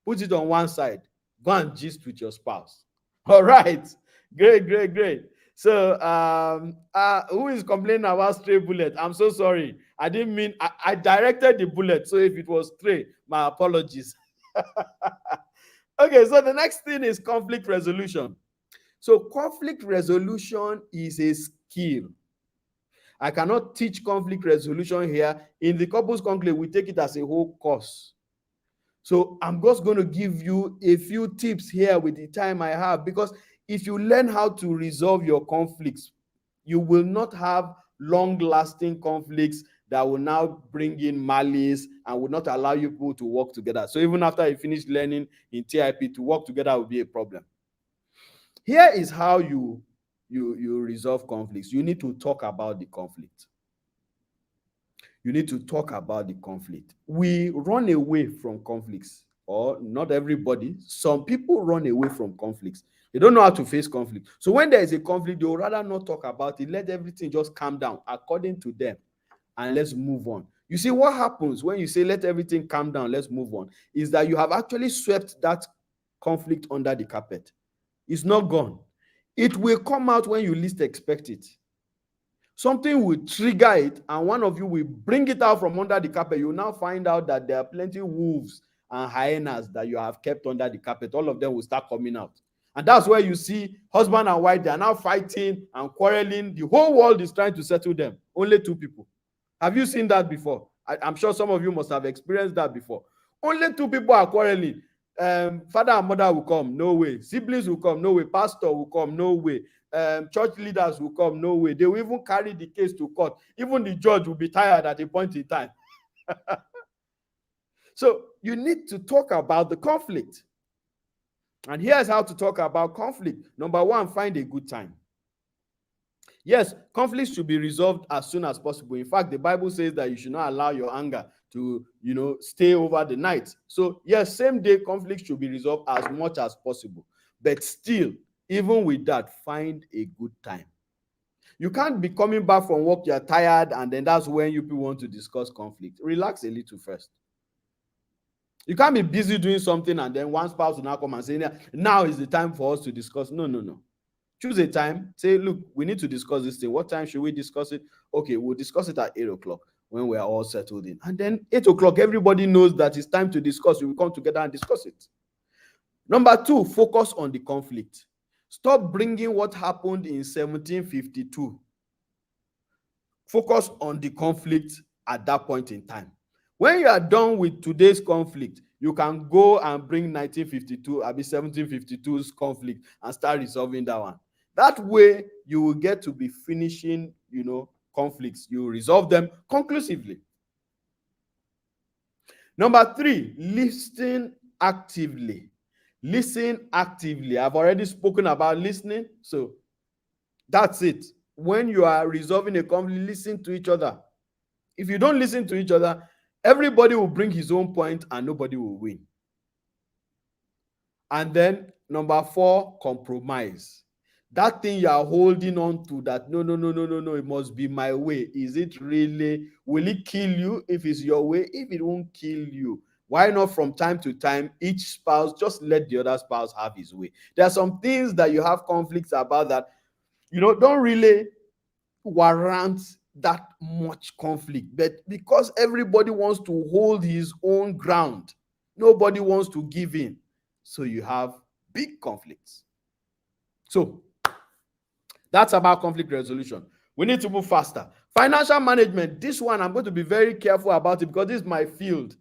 Speaker 9: Put it on one side. Go and gist with your spouse. All right. Great. So who is complaining about stray bullet? I'm so sorry. I didn't mean, I directed the bullet. So if it was stray, my apologies. Okay, so the next thing is conflict resolution. So conflict resolution is a skill. I cannot teach conflict resolution here. In the couples conclave, we take it as a whole course. So I'm just going to give you a few tips here with the time I have, because if you learn how to resolve your conflicts, you will not have long-lasting conflicts that will now bring in malice and will not allow you people to work together. So even after you finish learning in TIP, to work together will be a problem. Here is how you resolve conflicts. You need to talk about the conflict. You need to talk about the conflict. We run away from conflicts, or not everybody. Some people run away from conflicts. They don't know how to face conflict. So when there is a conflict, they would rather not talk about it. Let everything just calm down according to them, and let's move on. You see, what happens when you say let everything calm down, let's move on, is that you have actually swept that conflict under the carpet. It's not gone. It will come out when you least expect it. Something will trigger it, and one of you will bring it out from under the carpet. You will now find out that there are plenty of wolves and hyenas that you have kept under the carpet. All of them will start coming out. And that's where you see husband and wife, they are now fighting and quarreling. The whole world is trying to settle them. Only 2 people. Have you seen that before? I'm sure some of you must have experienced that before. Only 2 people are quarreling. Father and mother will come, no way. Siblings will come, no way. Pastor will come, no way. Church leaders will come, no way. They will even carry the case to court. Even the judge will be tired at a point in time. So you need to talk about the conflict. And here's how to talk about conflict. Number 1, find a good time. Yes, conflicts should be resolved as soon as possible. In fact, the Bible says that you should not allow your anger to, stay over the night. So yes, same day conflict should be resolved as much as possible. But still, even with that, find a good time. You can't be coming back from work, you're tired, and then that's when you people want to discuss conflict. Relax a little first. You can't be busy doing something and then one spouse will now come and say, now is the time for us to discuss. No. Choose a time. Say, look, we need to discuss this thing. What time should we discuss it? Okay, we'll discuss it at 8 o'clock when we're all settled in. And then 8 o'clock, everybody knows that it's time to discuss. We will come together and discuss it. Number 2, focus on the conflict. Stop bringing what happened in 1752. Focus on the conflict at that point in time. When you are done with today's conflict, you can go and bring 1952, 1752's conflict and start resolving that one. That way, you will get to be finishing, conflicts, you resolve them conclusively. Number 3, listen actively. Listen actively. I've already spoken about listening, so that's it. When you are resolving a conflict, listen to each other. If you don't listen to each other, everybody will bring his own point and nobody will win. And then number 4, compromise. That thing you are holding on to, that no, it must be my way. Is it really? Will it kill you if it's your way? If it won't kill you, why not from time to time, each spouse just let the other spouse have his way? There are some things that you have conflicts about that, don't really warrant that much conflict. But because everybody wants to hold his own ground, nobody wants to give in. So you have big conflicts. So that's about conflict resolution. We need to move faster. Financial management. This one, I'm going to be very careful about it because this is my field.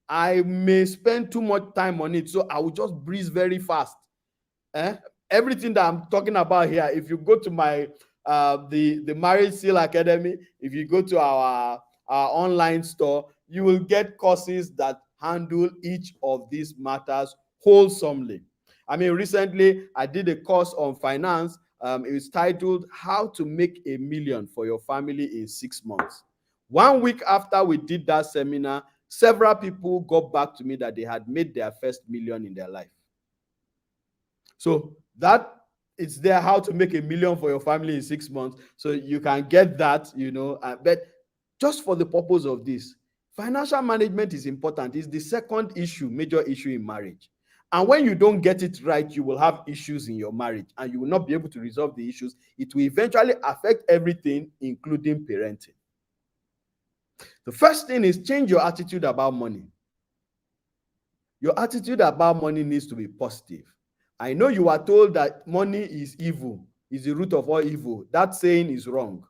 Speaker 9: I may spend too much time on it, so I will just breeze very fast. Everything that I'm talking about here, if you go to my the Marriage Seal Academy, if you go to our online store, you will get courses that handle each of these matters wholesomely. I mean, recently I did a course on finance. It was titled How to Make a Million for Your Family in 6 months. 1 week after we did that seminar, several people got back to me that they had made their first million in their life. So that it's there, how to make a million for your family in 6 months. So you can get that, but just for the purpose of this, financial management is important. It's the second major issue in marriage. And when you don't get it right, you will have issues in your marriage and you will not be able to resolve the issues. It will eventually affect everything, including parenting. The first thing is change your attitude about money. Your attitude about money needs to be positive. I know you are told that money is evil, is the root of all evil. That saying is wrong.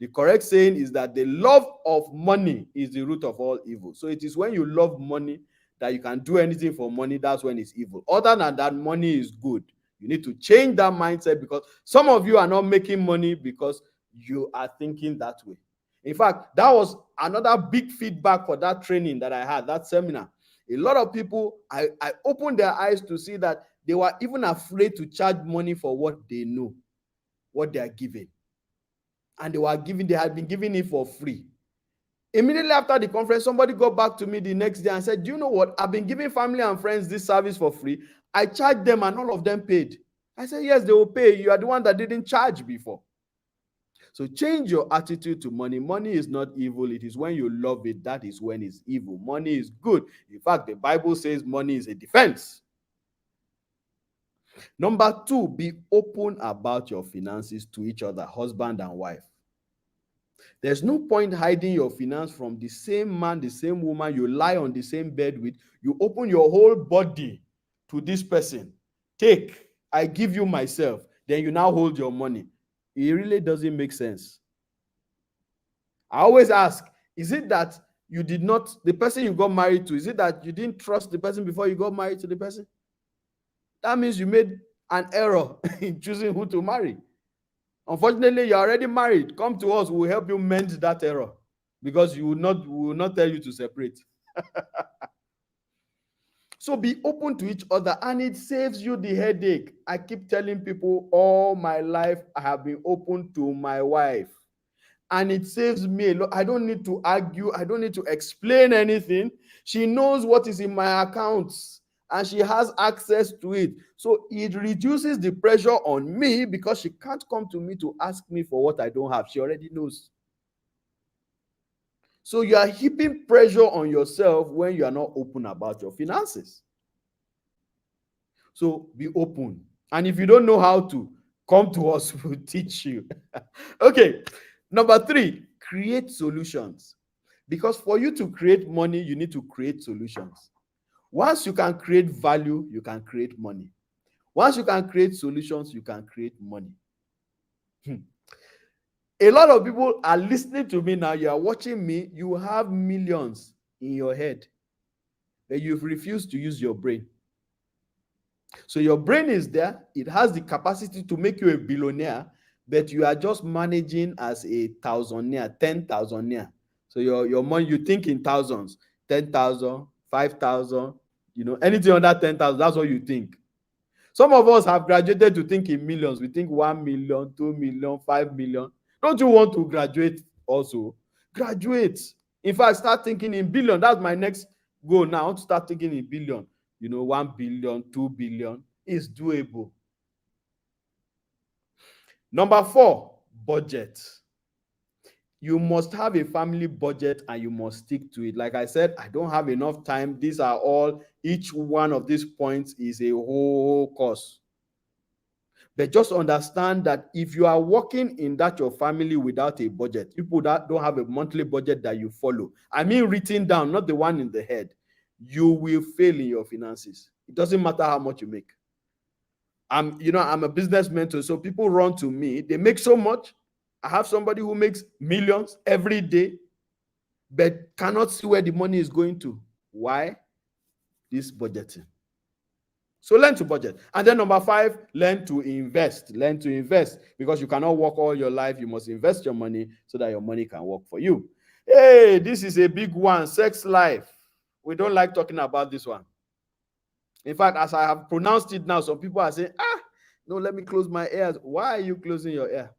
Speaker 9: The correct saying is that the love of money is the root of all evil. So it is when you love money that you can do anything for money, that's when it's evil. Other than that, money is good. You need to change that mindset because some of you are not making money because you are thinking that way. In fact, that was another big feedback for that training that I had, that seminar. A lot of people, I opened their eyes to see that they were even afraid to charge money for what they know, what they are giving. And they had been giving it for free. Immediately after the conference, somebody got back to me the next day and said, do you know what? I've been giving family and friends this service for free. I charged them and all of them paid. I said, yes, they will pay. You are the one that didn't charge before. So change your attitude to money. Money is not evil. It is when you love it, that is when it's evil. Money is good. In fact, the Bible says money is a defense. Number 2, be open about your finances to each other, husband and wife. There's no point hiding your finance from the same man, the same woman you lie on the same bed with. You open your whole body to this person. Take, I give you myself. Then you now hold your money. It really doesn't make sense. I always ask, is it that you did not, the person you got married to, is it that you didn't trust the person before you got married to the person? That means you made an error in choosing who to marry. Unfortunately, you're already married. Come to us, we'll help you mend that error because we will not tell you to separate. So be open to each other and it saves you the headache. I keep telling people all my life, I have been open to my wife and it saves me a lot. I don't need to argue. I don't need to explain anything. She knows what is in my accounts and she has access to it. So it reduces the pressure on me because she can't come to me to ask me for what I don't have. She already knows. So you are heaping pressure on yourself when you are not open about your finances. So be open. And if you don't know how to, come to us, we'll teach you. Okay. Number 3, create solutions. Because for you to create money, you need to create solutions. Once you can create value, you can create money. Once you can create solutions, you can create money. A lot of people are listening to me now. You are watching me. You have millions in your head, but you've refused to use your brain. So your brain is there. It has the capacity to make you a billionaire, but you are just managing as a thousandaire, 10,000naire. So your money, you think in thousands, 10,000, 5,000, anything under 10,000, that's what you think. Some of us have graduated to think in millions. We think 1 million, 2 million, 5 million. Don't you want to graduate also? Graduate. In fact, start thinking in billion. That's my next goal now. I want to start thinking in billion. 1 billion, 2 billion is doable. Number 4, budget. You must have a family budget and you must stick to it. Like I said, I don't have enough time. These are all, each one of these points is a whole course. But just understand that if you are working in that your family without a budget, people that don't have a monthly budget that you follow, I mean written down, not the one in the head, you will fail in your finances. It doesn't matter how much you make. I'm a business mentor, so people run to me. They make so much. I have somebody who makes millions every day, but cannot see where the money is going to. Why? This budgeting. So learn to budget. And then number 5, learn to invest. Learn to invest, because you cannot work all your life. You must invest your money so that your money can work for you. Hey, this is a big one. Sex life. We don't like talking about this one. In fact, as I have pronounced it now, some people are saying, no, let me close my ears. Why are you closing your ear?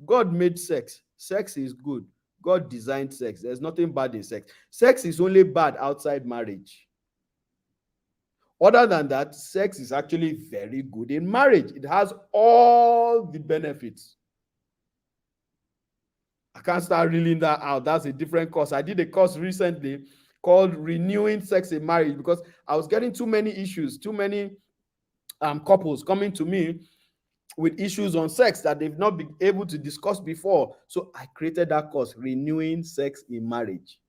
Speaker 9: God made sex. Sex is good. God designed sex. There's nothing bad in sex. Sex is only bad outside marriage. Other than that, sex is actually very good in marriage. It has all the benefits. I can't start reeling that out. That's a different course. I did a course recently called Renewing Sex in Marriage, because I was getting too many issues, too many couples coming to me with issues on sex that they've not been able to discuss before. So I created that course, Renewing Sex in Marriage,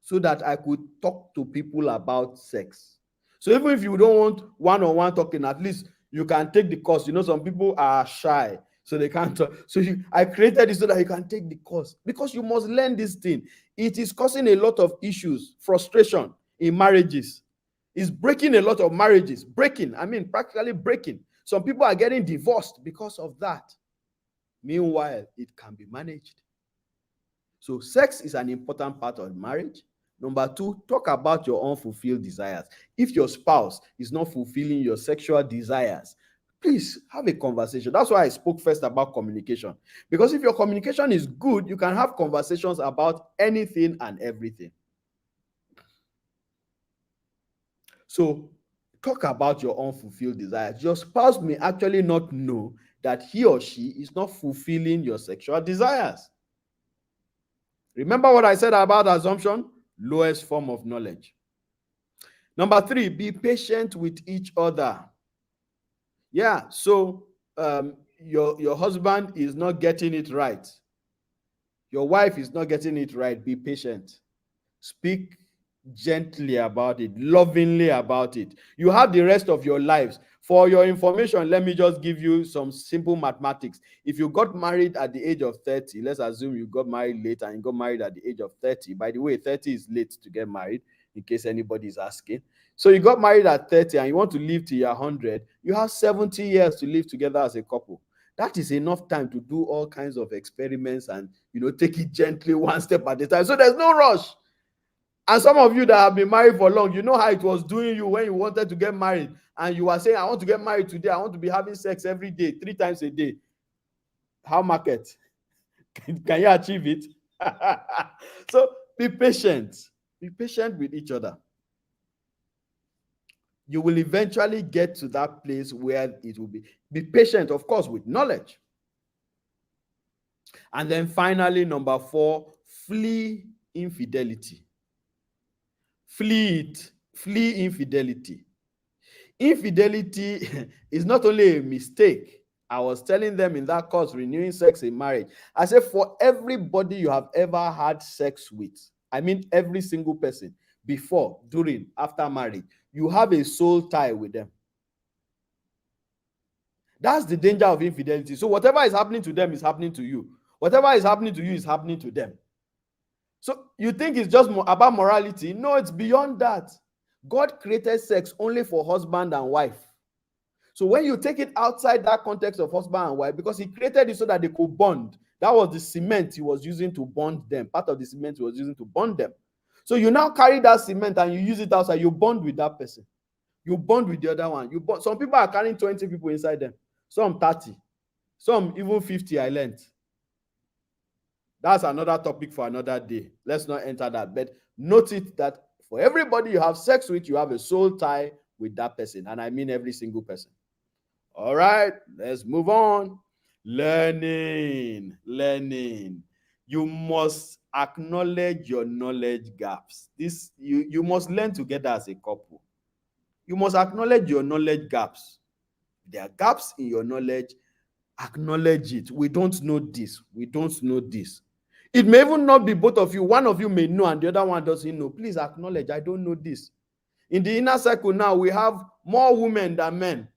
Speaker 9: so that I could talk to people about sex. So even if you don't want one-on-one talking, at least you can take the course. Some people are shy, so they can't talk. So I created it so that you can take the course, because you must learn this thing. It is causing a lot of issues, frustration in marriages. It's breaking a lot of marriages. Practically breaking. Some people are getting divorced because of that. Meanwhile, it can be managed. So sex is an important part of marriage. Number 2, talk about your unfulfilled desires. If your spouse is not fulfilling your sexual desires, please have a conversation. That's why I spoke first about communication. Because if your communication is good, you can have conversations about anything and everything. So talk about your unfulfilled desires. Your spouse may actually not know that he or she is not fulfilling your sexual desires. Remember what I said about assumption? Lowest form of knowledge. Number 3, be patient with each other. Yeah, so your husband is not getting it right. Your wife is not getting it right. Be patient. Speak gently about it, lovingly about it. You have the rest of your lives. For your information, let me just give you some simple mathematics. If you got married at the age of 30, let's assume you got married late and you got married at the age of 30. By the way, 30 is late to get married, in case anybody is asking. So you got married at 30 and you want to live till you're 100. You have 70 years to live together as a couple. That is enough time to do all kinds of experiments and, take it gently, one step at a time. So there's no rush. And some of you that have been married for long, you know how it was doing you when you wanted to get married. And you were saying, I want to get married today. I want to be having sex every day, 3 times a day. How market? Can you achieve it? So be patient. Be patient with each other. You will eventually get to that place where it will be. Be patient, of course, with knowledge. And then finally, number 4, flee infidelity. Flee it. Flee infidelity. Infidelity is not only a mistake. I was telling them in that course, Renewing Sex in Marriage, I said, for everybody you have ever had sex with, I mean every single person, before, during, after marriage, you have a soul tie with them. That's the danger of infidelity. So whatever is happening to them is happening to you. Whatever is happening to you is happening to them. So you think it's just about morality? No, it's beyond that. God created sex only for husband and wife. So when you take it outside that context of husband and wife, because he created it so that they could bond, that was the cement he was using to bond them. Part of the cement he was using to bond them. So you now carry that cement and you use it outside, you bond with that person. You bond with the other one. You bond. Some people are carrying 20 people inside them, some 30, some even 50, I learned. That's another topic for another day. Let's not enter that. But note it that for everybody you have sex with, you have a soul tie with that person. And I mean every single person. All right, let's move on. Learning. You must acknowledge your knowledge gaps. You must learn together as a couple. You must acknowledge your knowledge gaps. There are gaps in your knowledge. Acknowledge it. We don't know this. We don't know this. It may even not be both of you. One of you may know and the other one doesn't know. Please acknowledge, I don't know this. In the inner circle now, we have more women than men.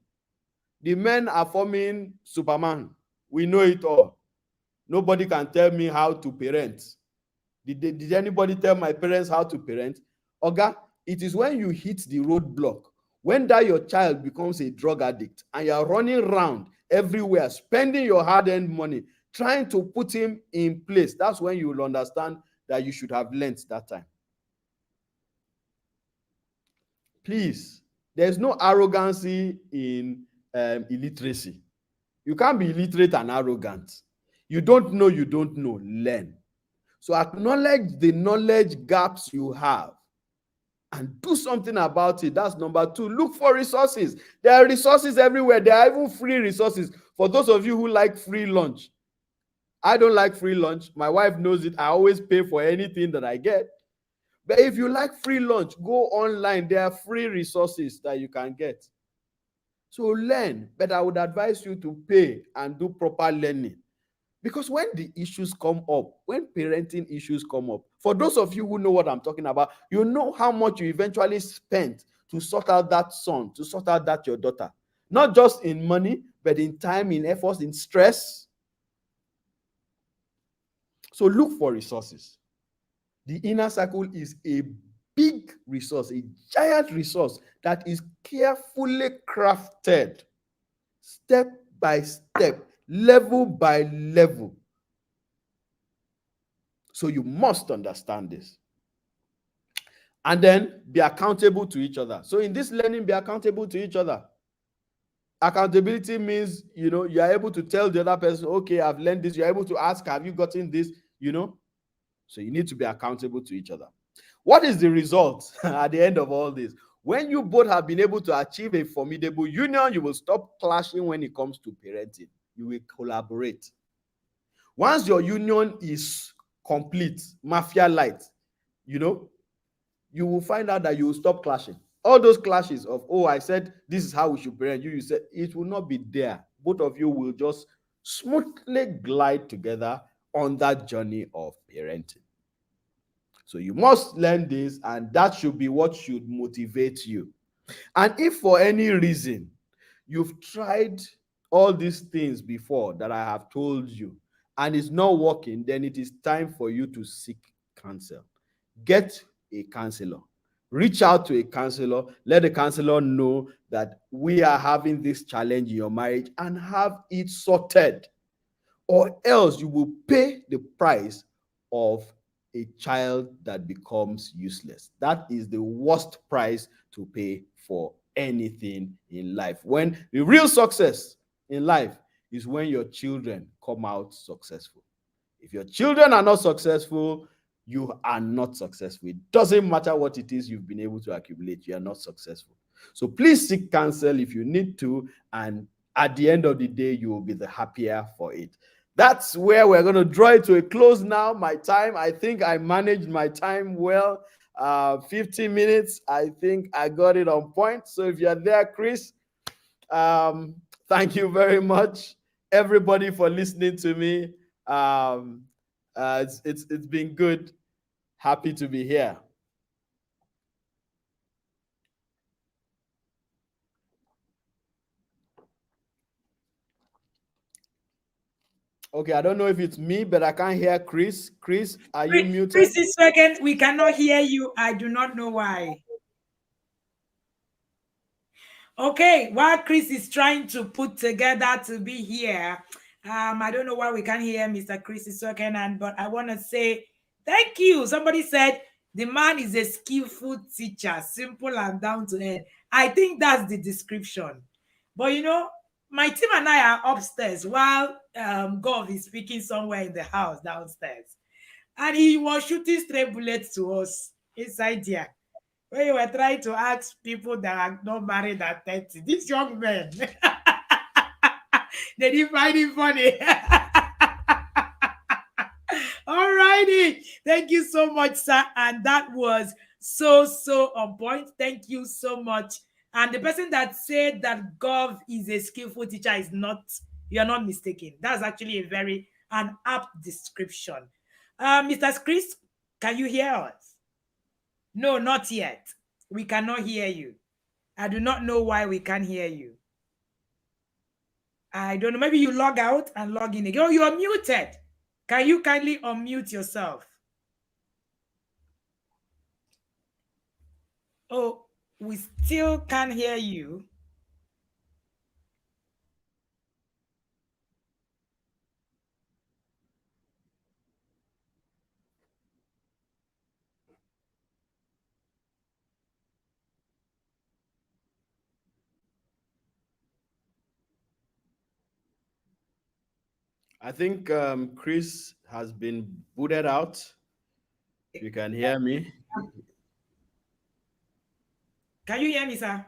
Speaker 9: The men are forming Superman. We know it all. Nobody can tell me how to parent. Did anybody tell my parents how to parent? Oga, it is when you hit the roadblock, when that your child becomes a drug addict and you are running around everywhere, spending your hard-earned money, trying to put him in place. That's when you will understand that you should have learned that time. Please, there's no arrogancy in illiteracy. You can't be illiterate and arrogant. You don't know, learn. So acknowledge the knowledge gaps you have and do something about it. That's number 2. Look for resources. There are resources everywhere. There are even free resources. For those of you who like free lunch, I don't like free lunch. My wife knows it. I always pay for anything that I get. But if you like free lunch, go online. There are free resources that you can get. So learn, but I would advise you to pay and do proper learning. Because when the issues come up, when parenting issues come up, for those of you who know what I'm talking about, you know how much you eventually spent to sort out that son, to sort out that your daughter. Not just in money, but in time, in efforts, in stress. So look for resources. The inner circle is a big resource, a giant resource that is carefully crafted, step by step, level by level. So you must understand this. And then be accountable to each other. So in this learning, be accountable to each other. Accountability means, you are able to tell the other person, okay, I've learned this. You're able to ask, have you gotten this? So you need to be accountable to each other. What is the result at the end of all this? When you both have been able to achieve a formidable union, you will stop clashing when it comes to parenting. You will collaborate. Once your union is complete, Mafia-like, you will find out that you will stop clashing. All those clashes of, I said this is how we should parent, you said, it will not be there. Both of you will just smoothly glide together on that journey of parenting. So you must learn this, and that should be what should motivate you. And if for any reason you've tried all these things before that I have told you and it's not working, then it is time for you to seek counsel. Get a counselor. Reach out to a counselor. Let the counselor know that we are having this challenge in your marriage and have it sorted. Or else you will pay the price of a child that becomes useless. That is the worst price to pay for anything in life. When the real success in life is when your children come out successful. If your children are not successful, you are not successful. It doesn't matter what it is you've been able to accumulate, you are not successful. So please seek counsel if you need to, and at the end of the day, you will be the happier for it. That's where we're going to draw it to a close now. My time, I think I managed my time well. 15 minutes, I think I got it on point. So if you're there, Chris, thank you very much, everybody, for listening to me. It's been good. Happy to be here. Okay, I don't know if it's me, but I can't hear Chris. Chris, are you muted?
Speaker 8: Chris, a second. We cannot hear you. I do not know why. Okay, while Chris is trying to put together to be here, I don't know why we can't hear Mr. Chris Isokenan, but I want to say thank you. Somebody said the man is a skillful teacher, simple and down to earth. I think that's the description. But you know, my team and I are upstairs while Gov is speaking somewhere in the house downstairs. And he was shooting stray bullets to us inside here. When you were trying to ask people that are not married at 30, these young men, they didn't find it funny. All righty. Thank you so much, sir. And that was so on point. Thank you so much. And the person that said that Gov is a skillful teacher is not, you're not mistaken. That's actually a very an apt description. Mr. Chris, can you hear us? No, not yet. We cannot hear you. I do not know why we can't hear you. I don't know. Maybe you log out and log in again. Oh, you're muted. Can you kindly unmute yourself? Oh, we still can't hear you.
Speaker 9: I think Chris has been booted out. You can hear me.
Speaker 8: Can you hear me, sir?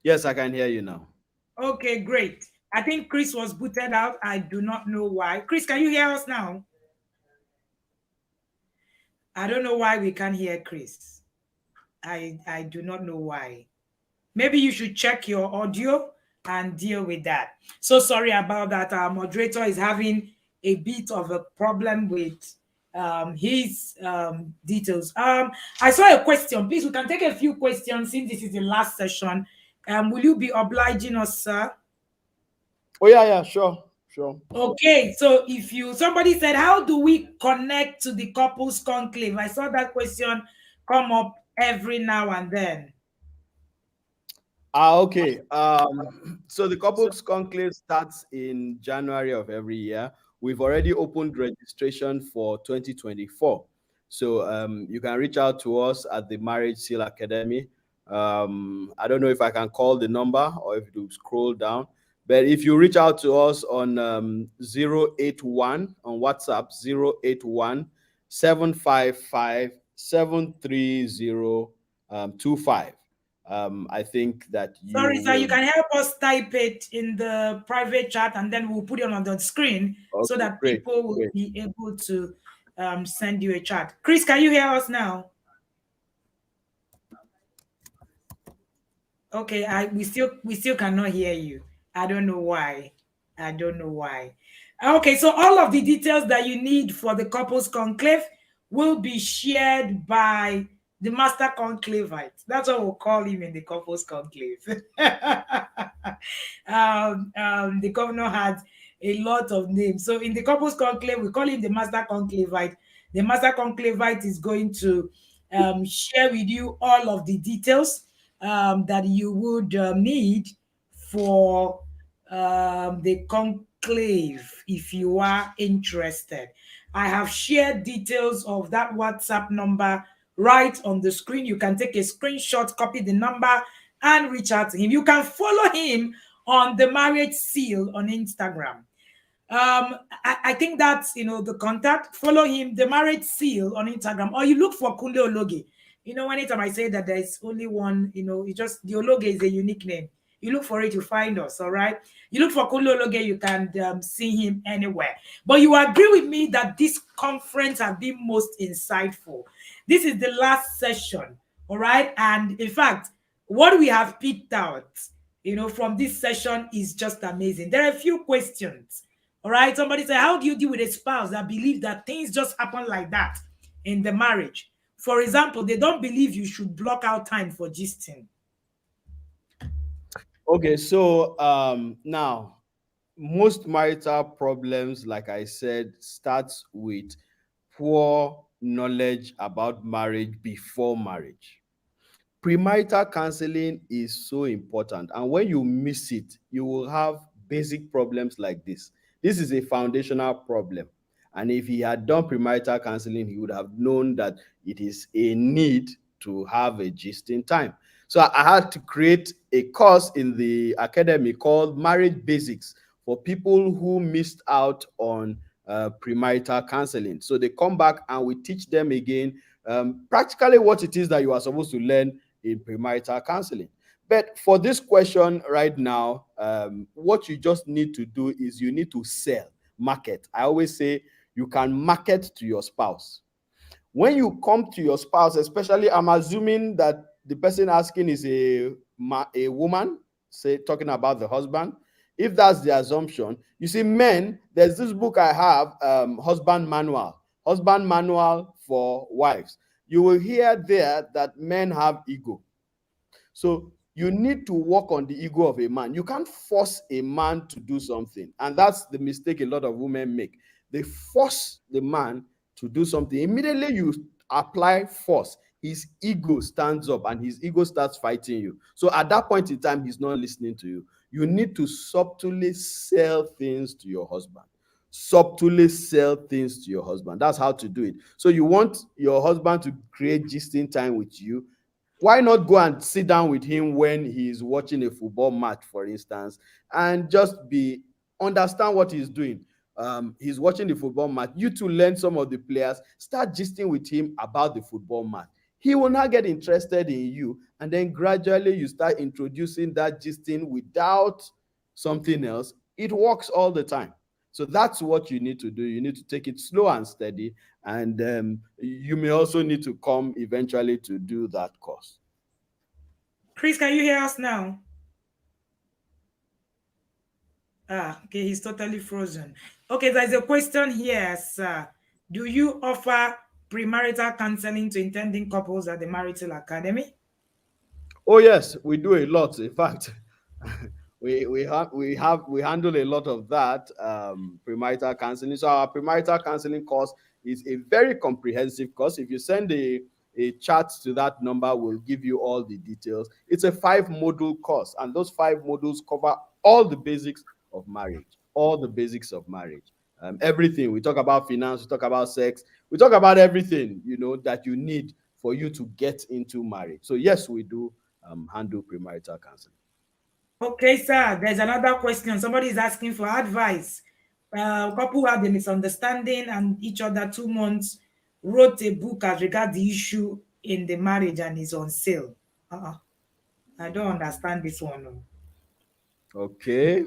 Speaker 9: Yes, I can hear you now.
Speaker 8: Okay, great. I think Chris was booted out. I do not know why. Chris, can you hear us now? I don't know why we can't hear Chris. I do not know why. Maybe you should check your audio and deal with that. So sorry about that. Our moderator is having a bit of a problem with his details. I saw a question. Please, we can take a few questions since this is the last session. Will you be obliging us, sir?
Speaker 9: Oh, yeah, sure.
Speaker 8: Okay, so if you, somebody said, how do we connect to the couples conclave? I saw that question come up every now and then.
Speaker 9: Okay. So the couples conclave starts in January of every year. We've already opened registration for 2024. So you can reach out to us at the Marriage Seal Academy. I don't know if I can call the number or if you scroll down. But if you reach out to us on 081 on WhatsApp, 081 755 73025. I think that you
Speaker 8: Sorry, sir, you can help us type it in the private chat and then we'll put it on the screen so that people will be able to send you a chat. Chris, can you hear us now? Okay, we still cannot hear you. I don't know why. Okay, so all of the details that you need for the couples conclave will be shared by the master conclavite. That's what we'll call him in the couples conclave. The governor had a lot of names. So in the couples conclave, we call him the master conclavite. The master conclavite is going to share with you all of the details that you would need for the conclave if you are interested. I have shared details of that WhatsApp number right on the screen. You can take a screenshot, copy the number, and reach out to him. You can follow him on the Marriage Seal on Instagram. I think that's the contact. Follow him, the Marriage Seal on Instagram, or you look for Kunle Ologe. Anytime I say that there's only one, it's just the Ologe is a unique name. You look for it, you find us, all right? You look for Kunle Ologe, you can see him anywhere. But you agree with me that this conference has been most insightful. This is the last session, all right? And in fact, what we have picked out, from this session is just amazing. There are a few questions. All right. Somebody said, how do you deal with a spouse that believes that things just happen like that in the marriage? For example, they don't believe you should block out time for gisting.
Speaker 9: Okay, so now most marital problems, like I said, starts with poor knowledge about marriage before marriage. Premarital counseling is so important, and when you miss it, you will have basic problems like this. This is a foundational problem, and if he had done premarital counseling, he would have known that it is a need to have a gist in time. So I had to create a course in the academy called Marriage Basics for people who missed out on premarital counseling. So they come back and we teach them again practically what it is that you are supposed to learn in premarital counseling. But for this question right now, what you just need to do is you need to sell, market. I always say you can market to your spouse. When you come to your spouse, especially, I'm assuming that the person asking is a woman, say talking about the husband. If that's the assumption, you see, men, there's this book I have, husband manual for wives. You will hear there that men have ego. So you need to work on the ego of a man. You can't force a man to do something. And that's the mistake a lot of women make. They force the man to do something. Immediately you apply force, his ego stands up and his ego starts fighting you. So at that point in time, he's not listening to you. You need to subtly sell things to your husband. Subtly sell things to your husband. That's how to do it. So you want your husband to create gisting time with you. Why not go and sit down with him when he's watching a football match, for instance, and just be understand what he's doing. He's watching the football match. You to learn some of the players. Start gisting with him about the football match. He will not get interested in you, and then gradually you start introducing that gisting without something else. It works all the time. So that's what you need to do. You need to take it slow and steady, and you may also need to come eventually to do that course.
Speaker 8: Chris, can you hear us now? Okay, he's totally frozen. Okay, there's a question here, sir. Do you offer premarital counseling to intending couples at the Marital Academy?
Speaker 9: Oh yes, we do a lot. In fact, we handle a lot of that premarital counseling. So our premarital counseling course is a very comprehensive course. If you send a chat to that number, we'll give you all the details. It's a 5-module course, and those 5 modules cover all the basics of marriage, all the basics of marriage. Everything. We talk about finance, we talk about sex, we talk about everything, that you need for you to get into marriage. So yes, we do handle premarital counseling.
Speaker 8: Okay, sir. There's another question. Somebody is asking for advice. Couple had a misunderstanding and each other 2 months wrote a book as regards the issue in the marriage and is on sale. I don't understand this one.
Speaker 9: Okay.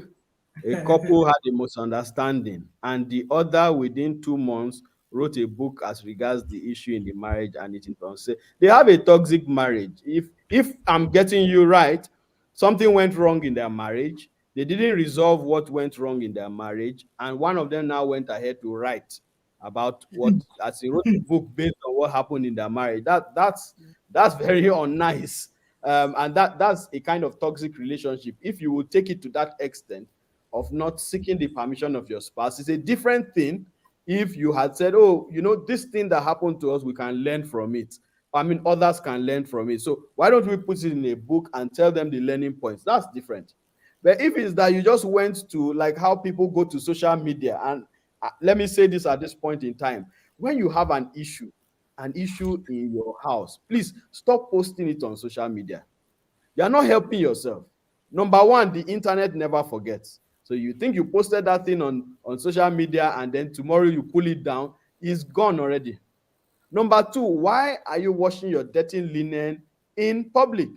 Speaker 9: A couple had a misunderstanding, and the other within 2 months wrote a book as regards the issue in the marriage and it is on sale. They have a toxic marriage. If I'm getting you right, something went wrong in their marriage. They didn't resolve what went wrong in their marriage, and one of them now went ahead to write about what, as he wrote a book based on what happened in their marriage. That's very unnice, and that's a kind of toxic relationship. If you would take it to that extent of not seeking the permission of your spouse, it's a different thing. If you had said, oh, this thing that happened to us, we can learn from it. I mean, others can learn from it. So why don't we put it in a book and tell them the learning points? That's different. But if it's that you just went to, like how people go to social media, and let me say this at this point in time, when you have an issue in your house, please stop posting it on social media. You're not helping yourself. Number one, the internet never forgets. So you think you posted that thing on social media, and then tomorrow you pull it down, it's gone already. Number two, why are you washing your dirty linen in public?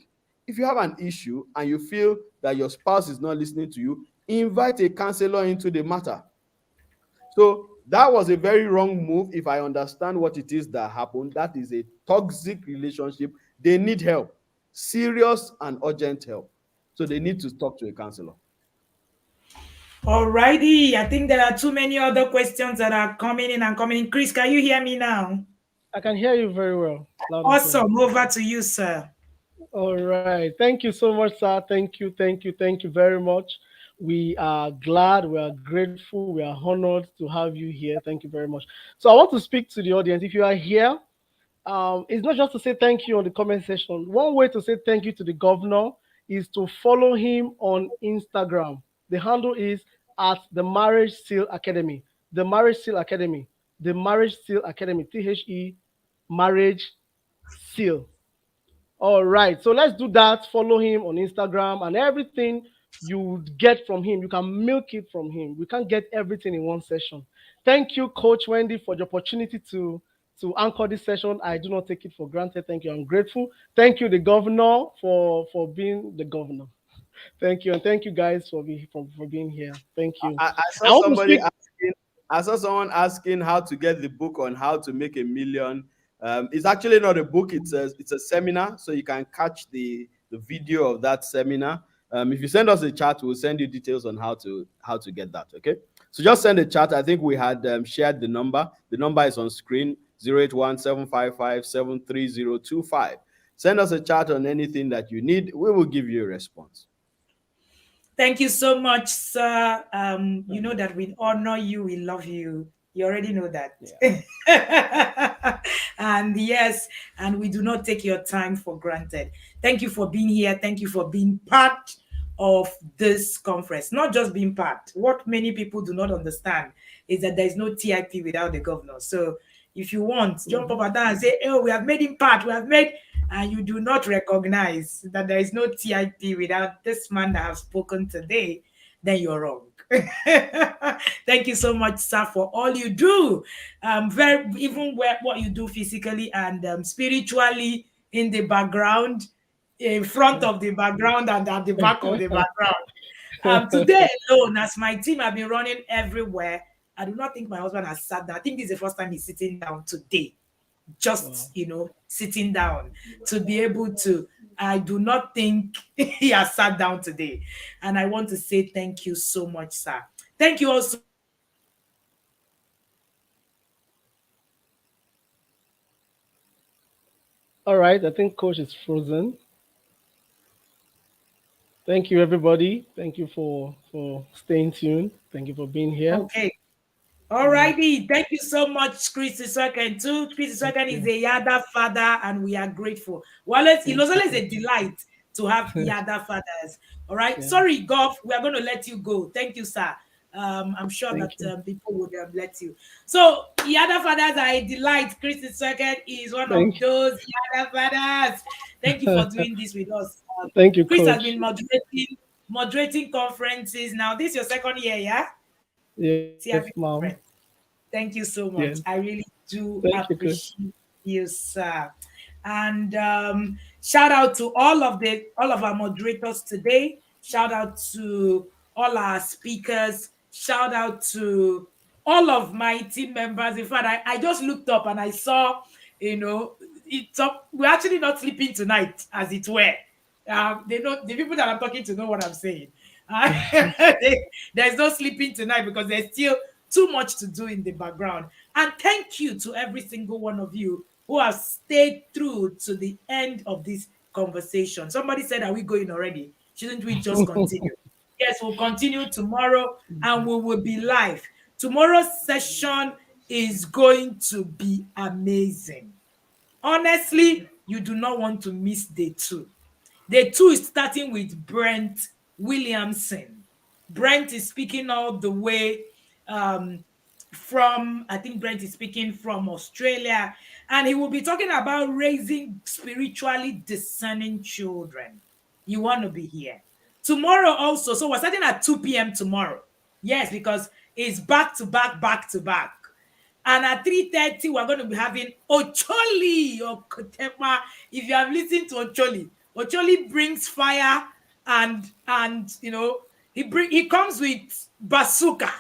Speaker 9: If you have an issue and you feel that your spouse is not listening to you, invite a counselor into the matter. So that was a very wrong move. If I understand what it is that happened, that is a toxic relationship. They need help, serious and urgent help. So they need to talk to a counselor.
Speaker 8: Alrighty, I think there are too many other questions that are coming in and coming in. Chris, can you hear me now?
Speaker 5: I can hear you very well.
Speaker 8: Awesome. Over to you, sir.
Speaker 5: All right. Thank you so much, sir. Thank you very much. We are glad, we are grateful, we are honored to have you here. Thank you very much. So I want to speak to the audience. If you are here it's not just to say thank you on the comment section. One way to say thank you to the governor is to follow him on Instagram. The handle is at the Marriage Seal Academy. The Marriage Seal Academy. The Marriage Seal Academy. THE Marriage Seal. All right. So let's do that. Follow him on Instagram and everything you get from him. You can milk it from him. We can't get everything in one session. Thank you, Coach Wendy, for the opportunity to anchor this session. I do not take it for granted. Thank you. I'm grateful. Thank you, the governor, for being the governor. Thank you, and thank you guys for being here. Thank you.
Speaker 9: I
Speaker 5: I
Speaker 9: saw
Speaker 5: want to
Speaker 9: somebody
Speaker 5: speak.
Speaker 9: asking. I saw someone asking how to get the book on how to make a million. It's actually not a book. It's a seminar, so you can catch the video of that seminar. If you send us a chat, we'll send you details on how to get that. Okay. So just send a chat. I think we had shared the number. The number is on screen: 081-755-73025. Send us a chat on anything that you need. We will give you a response.
Speaker 8: Thank you so much, sir. You know that we honor you, we love you. You already know that. And yes, and we do not take your time for granted. Thank you for being here. Thank you for being part of this conference. Not just being part. What many people do not understand is that there is no TIP without the governor. So if you want, jump up and down and say, oh, we have made him part. We have made, and you do not recognize that there is no TIP without this man that have spoken today, then you're wrong. Thank you so much, sir, for all you do. Very even what you do physically and spiritually in the background, in front of the background and at the back of the background. Today alone, as my team have been running everywhere, I do not think my husband has sat down. I think this is the first time he's sitting down today. Just, sitting down to be able to. I do not think he has sat down today. And I want to say thank you so much, sir. Thank you also.
Speaker 5: All right, I think Coach is frozen. Thank you, everybody. Thank you for staying tuned. Thank you for being here.
Speaker 8: Okay. All righty. Thank you so much, Christy Second. Too. Christy Second is a Yada father, and we are grateful. Well, it's always a delight to have Yada fathers. All right. Yeah. Sorry, Goff. We are going to let you go. Thank you, sir. I'm sure that people would let you. So, Yada fathers are a delight. Christy Second is one of those Yada fathers. Thank you for doing this with us.
Speaker 5: Thank you,
Speaker 8: Chris
Speaker 5: Coach.
Speaker 8: has been moderating conferences. Now, this is your second year, yeah?
Speaker 5: Yes, Mom.
Speaker 8: Thank you so much. Yes. I really do appreciate you, sir. And shout out to all of our moderators today. Shout out to all our speakers. Shout out to all of my team members. In fact, I just looked up and I saw, we're actually not sleeping tonight, as it were. They know, the people that I'm talking to know what I'm saying. There's no sleeping tonight because there's still too much to do in the background. And thank you to every single one of you who have stayed through to the end of this conversation. Somebody said, are we going already? Shouldn't we just continue? Yes, we'll continue tomorrow and we will be live. Tomorrow's session is going to be amazing. Honestly, you do not want to miss day 2. Day 2 is starting with Brent Williamson. Brent is speaking all the way from, I think Brent is speaking from Australia, and he will be talking about raising spiritually discerning children. You want to be here. Tomorrow also, so we're starting at 2 p.m. tomorrow. Yes, because it's back to back. And at 3:30, we're going to be having Ocholi or Kotema. If you have listened to Ocholi brings fire and he comes with bazooka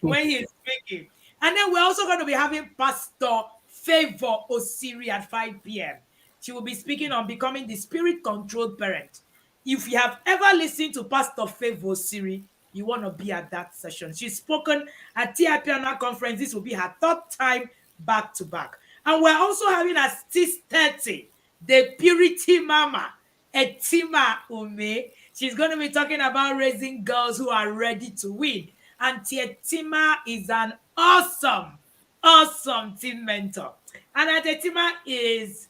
Speaker 8: when he's speaking. And then we're also going to be having Pastor Favor Osiri at 5 p.m. She will be speaking on becoming the spirit-controlled parent. If you have ever listened to Pastor Favor Osiri, you want to be at that session. She's spoken at TIPNR conference. This will be her 3rd time back to back. And we're also having at 6:30, the Purity Mama, Etima Ume. She's going to be talking about raising girls who are ready to win. And Etima is an awesome awesome team mentor. And Adetima is,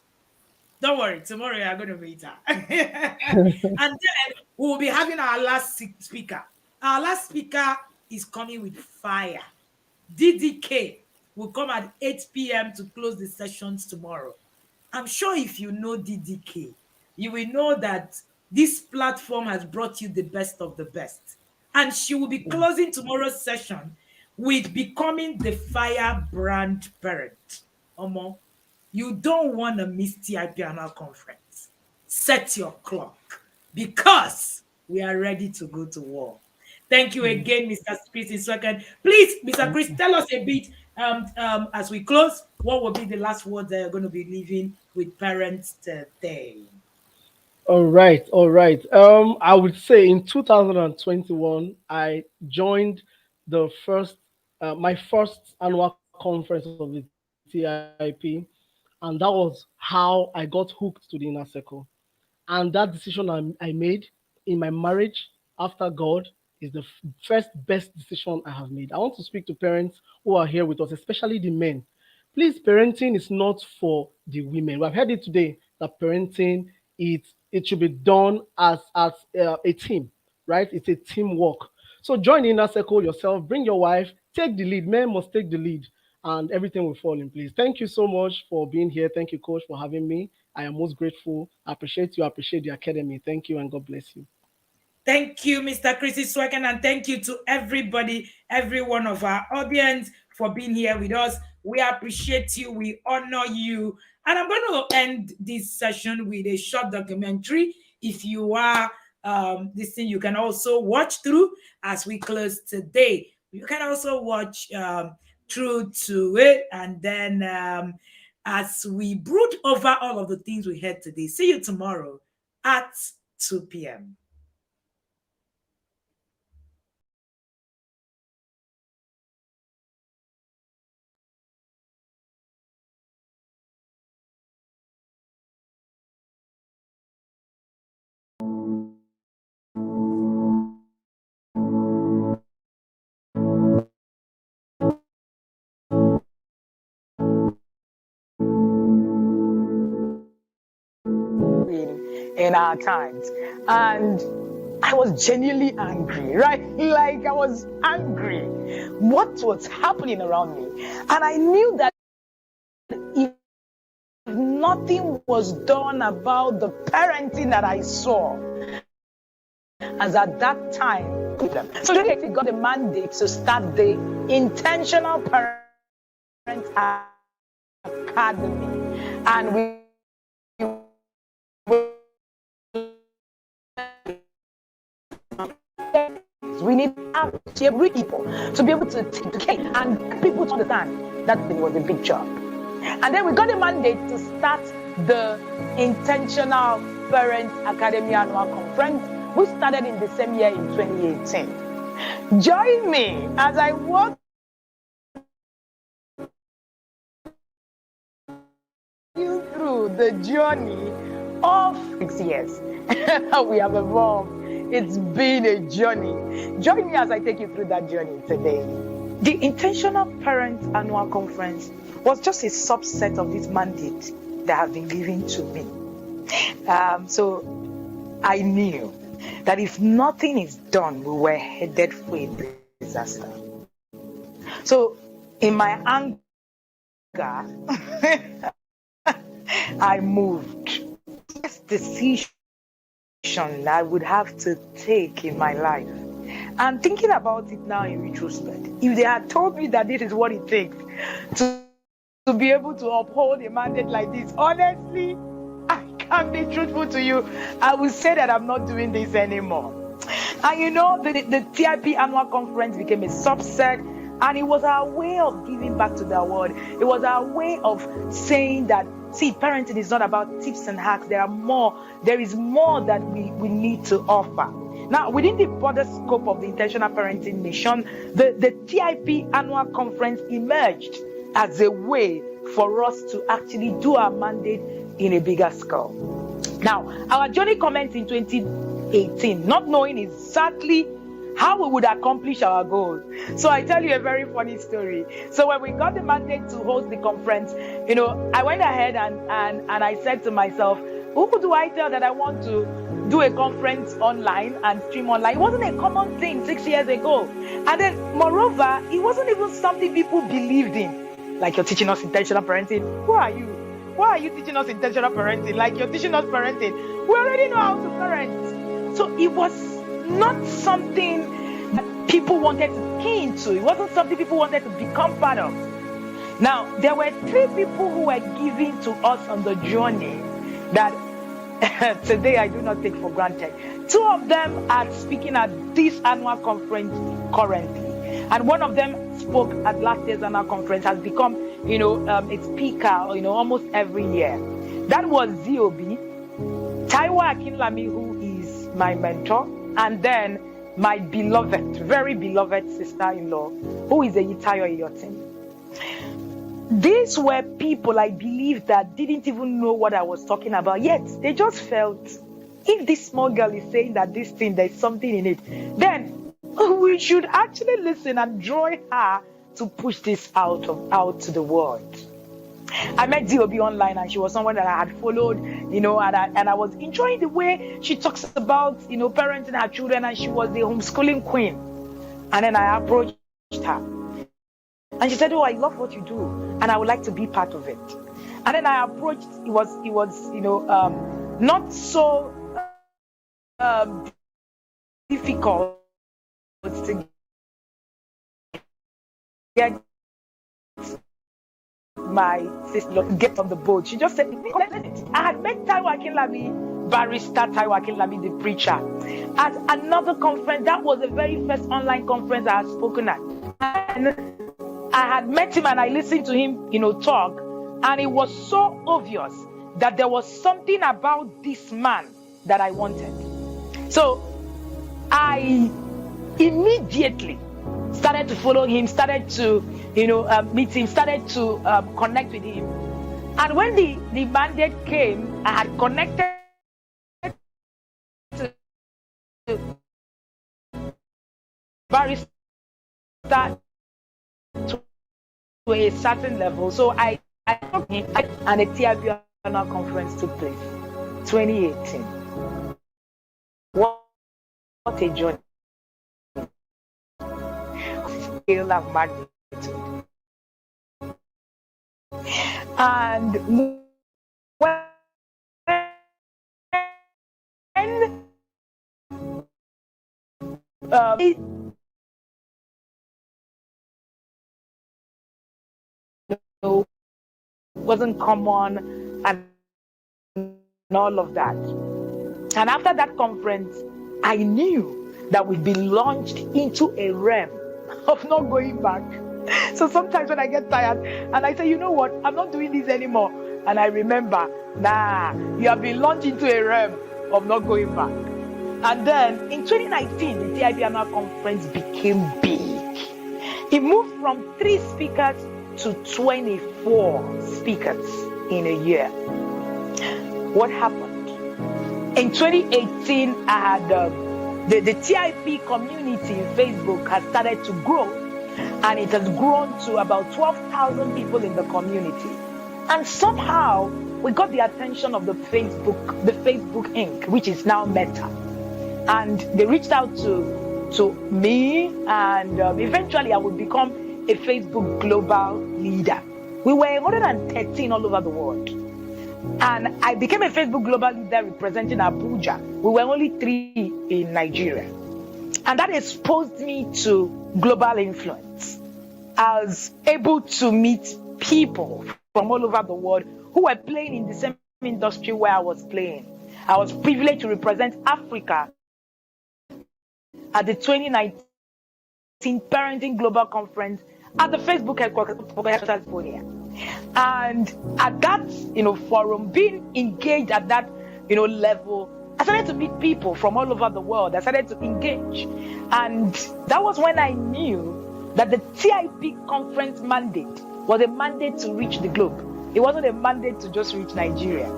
Speaker 8: don't worry, tomorrow you are going to meet her. And then we will be having our last speaker. Our last speaker is coming with fire. DDK will come at 8 p.m. to close the sessions tomorrow. I'm sure if you know DDK, you will know that this platform has brought you the best of the best. And she will be closing tomorrow's session with becoming the firebrand parent. Omo, you don't want to miss TIP annual conference. Set your clock because we are ready to go to war. Thank you again, Mr. Chris Iswakan. Please, Mr. Chris, tell us a bit as we close, what will be the last words that you're going to be leaving with parents today?
Speaker 5: All right, all right. I would say in 2021, I joined the first, my first annual conference of the TIP, and that was how I got hooked to the inner circle. And that decision I made in my marriage after God is the first best decision I have made. I want to speak to parents who are here with us, especially the men. Please, parenting is not for the women. We have heard it today that parenting it should be done as a team, right? It's a teamwork. So join the inner circle yourself. Bring your wife. Take the lead. Men must take the lead, and everything will fall in place. Thank you so much for being here. Thank you, Coach, for having me. I am most grateful. I appreciate you. I appreciate the academy. Thank you, and God bless you.
Speaker 8: Thank you, Mr. Chrissy Swacken, and thank you to everybody, every one of our audience for being here with us. We appreciate you. We honor you. And I'm going to end this session with a short documentary. If you are this thing, you can also watch through as we close today. You can also watch through to it, and then as we brood over all of the things we heard today. See you tomorrow at 2 p.m.
Speaker 1: In our times, and I was genuinely angry, right? Like I was angry. What was happening around me? And I knew that if nothing was done about the parenting that I saw, as at that time, so we got a mandate to start the Intentional Parent Academy, and we need every people to be able to educate and people to understand that it was a big job. And then we got a mandate to start the Intentional Parent Academy Annual Conference, which started in the same year in 2018. Join me as I walk you through the journey of 6 years. We have evolved. It's been a journey. Join me as I take you through that journey today. The Intentional Parent Annual Conference was just a subset of this mandate that have been given to me. So I knew that if nothing is done, we were headed for a disaster. So in my anger, I moved. This decision I would have to take in my life. And thinking about it now in retrospect, if they had told me that this is what it takes to be able to uphold a mandate like this, honestly, I can't be truthful to you. I would say that I'm not doing this anymore. And you know, the TIP annual conference became a subset, and it was our way of giving back to the world. It was our way of saying that, see, parenting is not about tips and hacks. There is more that we need to offer. Now, within the broader scope of the Intentional Parenting Mission, the TIP annual conference emerged as a way for us to actually do our mandate in a bigger scale. Now, our journey commenced in 2018, not knowing exactly
Speaker 8: how we would accomplish our goals. So I tell you a very funny story. So when we got the mandate to host the conference, I went ahead and I said to myself, who do I tell that I want to do a conference online and stream online? It wasn't a common thing 6 years ago. And then moreover, it wasn't even something people believed in. Like, you're teaching us intentional parenting. Who are you? Why are you teaching us intentional parenting? Like, you're teaching us parenting. We already know how to parent. So it was not something that people wanted to key into. It wasn't something people wanted to become part of. Now, there were 3 people who were giving to us on the journey that today I do not take for granted. 2 of them are speaking at this annual conference currently. And one of them spoke at last year's annual conference, has become, a speaker, almost every year. That was ZOB, Taiwa Akinlami, who is my mentor, and then my beloved, very beloved sister-in-law, who is a Yitayo Iyotin. These were people, I believe, that didn't even know what I was talking about, yet they just felt, if this small girl is saying that this thing, there's something in it, then we should actually listen and join her to push this out to the world. I met DOB online, and she was someone that I had followed, and I was enjoying the way she talks about, parenting her children, and she was the homeschooling queen. And then I approached her. And she said, oh, I love what you do, and I would like to be part of it. And then I approached, it was not so difficult to get my sister to get on the boat. She just said, I had met Taiwa Akinlami, barrister Taiwa Akinlami, the preacher, at another conference. That was the very first online conference I had spoken at. And I had met him and I listened to him, talk, and it was so obvious that there was something about this man that I wanted. So I immediately started to follow him, started to, meet him, started to connect with him. And when the mandate came, I had connected to barrister to a certain level. So I took him, and a TIP conference took place 2018. What a journey. Scale of magnitude. And when wasn't common and all of that. And after that conference, I knew that we'd be launched into a realm of not going back. So sometimes when I get tired and I say, you know what, I'm not doing this anymore, and I remember, you have been launched into a realm of not going back. And then in 2019, the TIB annual conference became big. It moved from 3 speakers to 24 speakers in a year. What happened? In 2018, I had the TIP community in Facebook has started to grow, and it has grown to about 12,000 people in the community. And somehow we got the attention of the Facebook Inc., which is now Meta, and they reached out to me, and eventually I would become a Facebook global leader. We were 113 all over the world. And I became a Facebook global leader representing Abuja. We were only 3 in Nigeria. And that exposed me to global influence. I was able to meet people from all over the world who were playing in the same industry where I was playing. I was privileged to represent Africa at the 2019 Parenting Global Conference at the Facebook headquarters, California. And at that, forum, being engaged at that, level, I started to meet people from all over the world. I started to engage. And that was when I knew that the TIP conference mandate was a mandate to reach the globe. It wasn't a mandate to just reach Nigeria.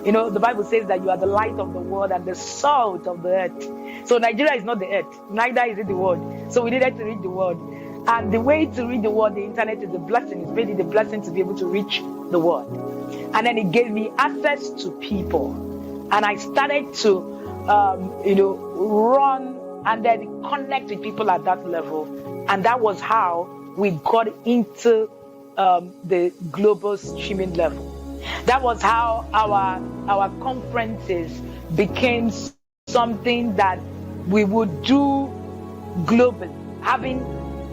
Speaker 8: You know, the Bible says that you are the light of the world and the salt of the earth. So Nigeria is not the earth, neither is it the world. So we needed to read the word. And the way to read the word, the internet is a blessing. It's made it a blessing to be able to reach the word. And then it gave me access to people. And I started to, run and then connect with people at that level. And that was how we got into the global streaming level. That was how our conferences became something that we would do globally, having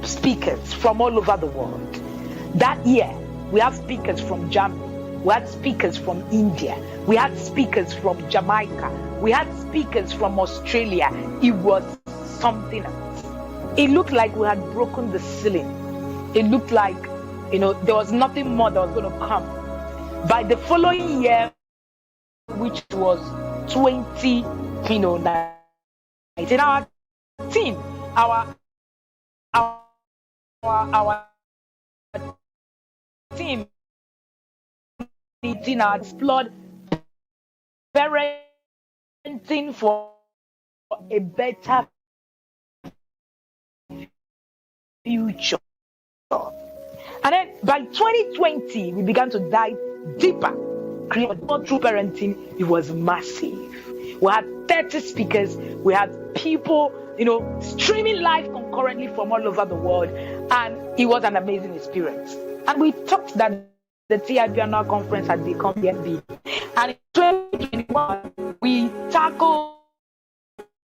Speaker 8: speakers from all over the world. That year, we had speakers from Germany, we had speakers from India, we had speakers from Jamaica, we had speakers from Australia. It was something else. It looked like we had broken the ceiling. It looked like, there was nothing more that was going to come. By the following year, which was 2019, our team, our team, explored parenting for a better future. And then by 2020, we began to dive deeper. True parenting, it was massive. We had 30 speakers. We had people, streaming live concurrently from all over the world. And it was an amazing experience. And we talked that the TIP annual conference had become the MVP. And in 2021, we tackled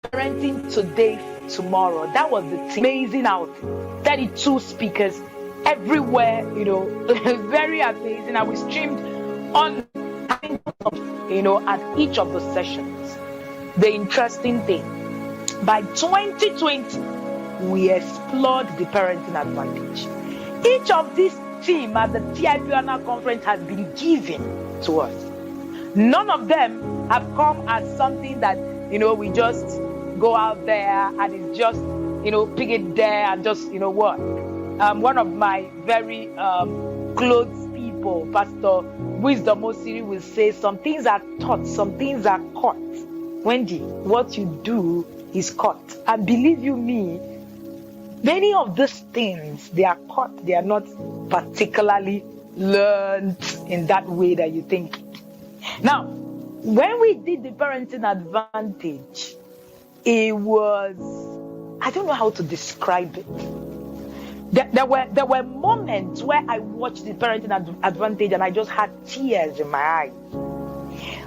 Speaker 8: parenting today, tomorrow. That was the amazing outing. 32 speakers everywhere, very amazing. And we streamed on, at each of the sessions. The interesting thing, by 2020, we explored the parenting advantage. Each of these team at the TIP annual conference has been given to us. None of them have come as something that, we just go out there and it's just, pick it there and just, work. One of my very close people, Pastor Wisdom Osiri, will say some things are taught, some things are caught. Wendy, what you do is caught. And believe you me, many of these things, they are caught. They are not particularly learned in that way that you think. Now, when we did the parenting advantage, it was, I don't know how to describe it. There were moments where I watched the parenting advantage and I just had tears in my eyes.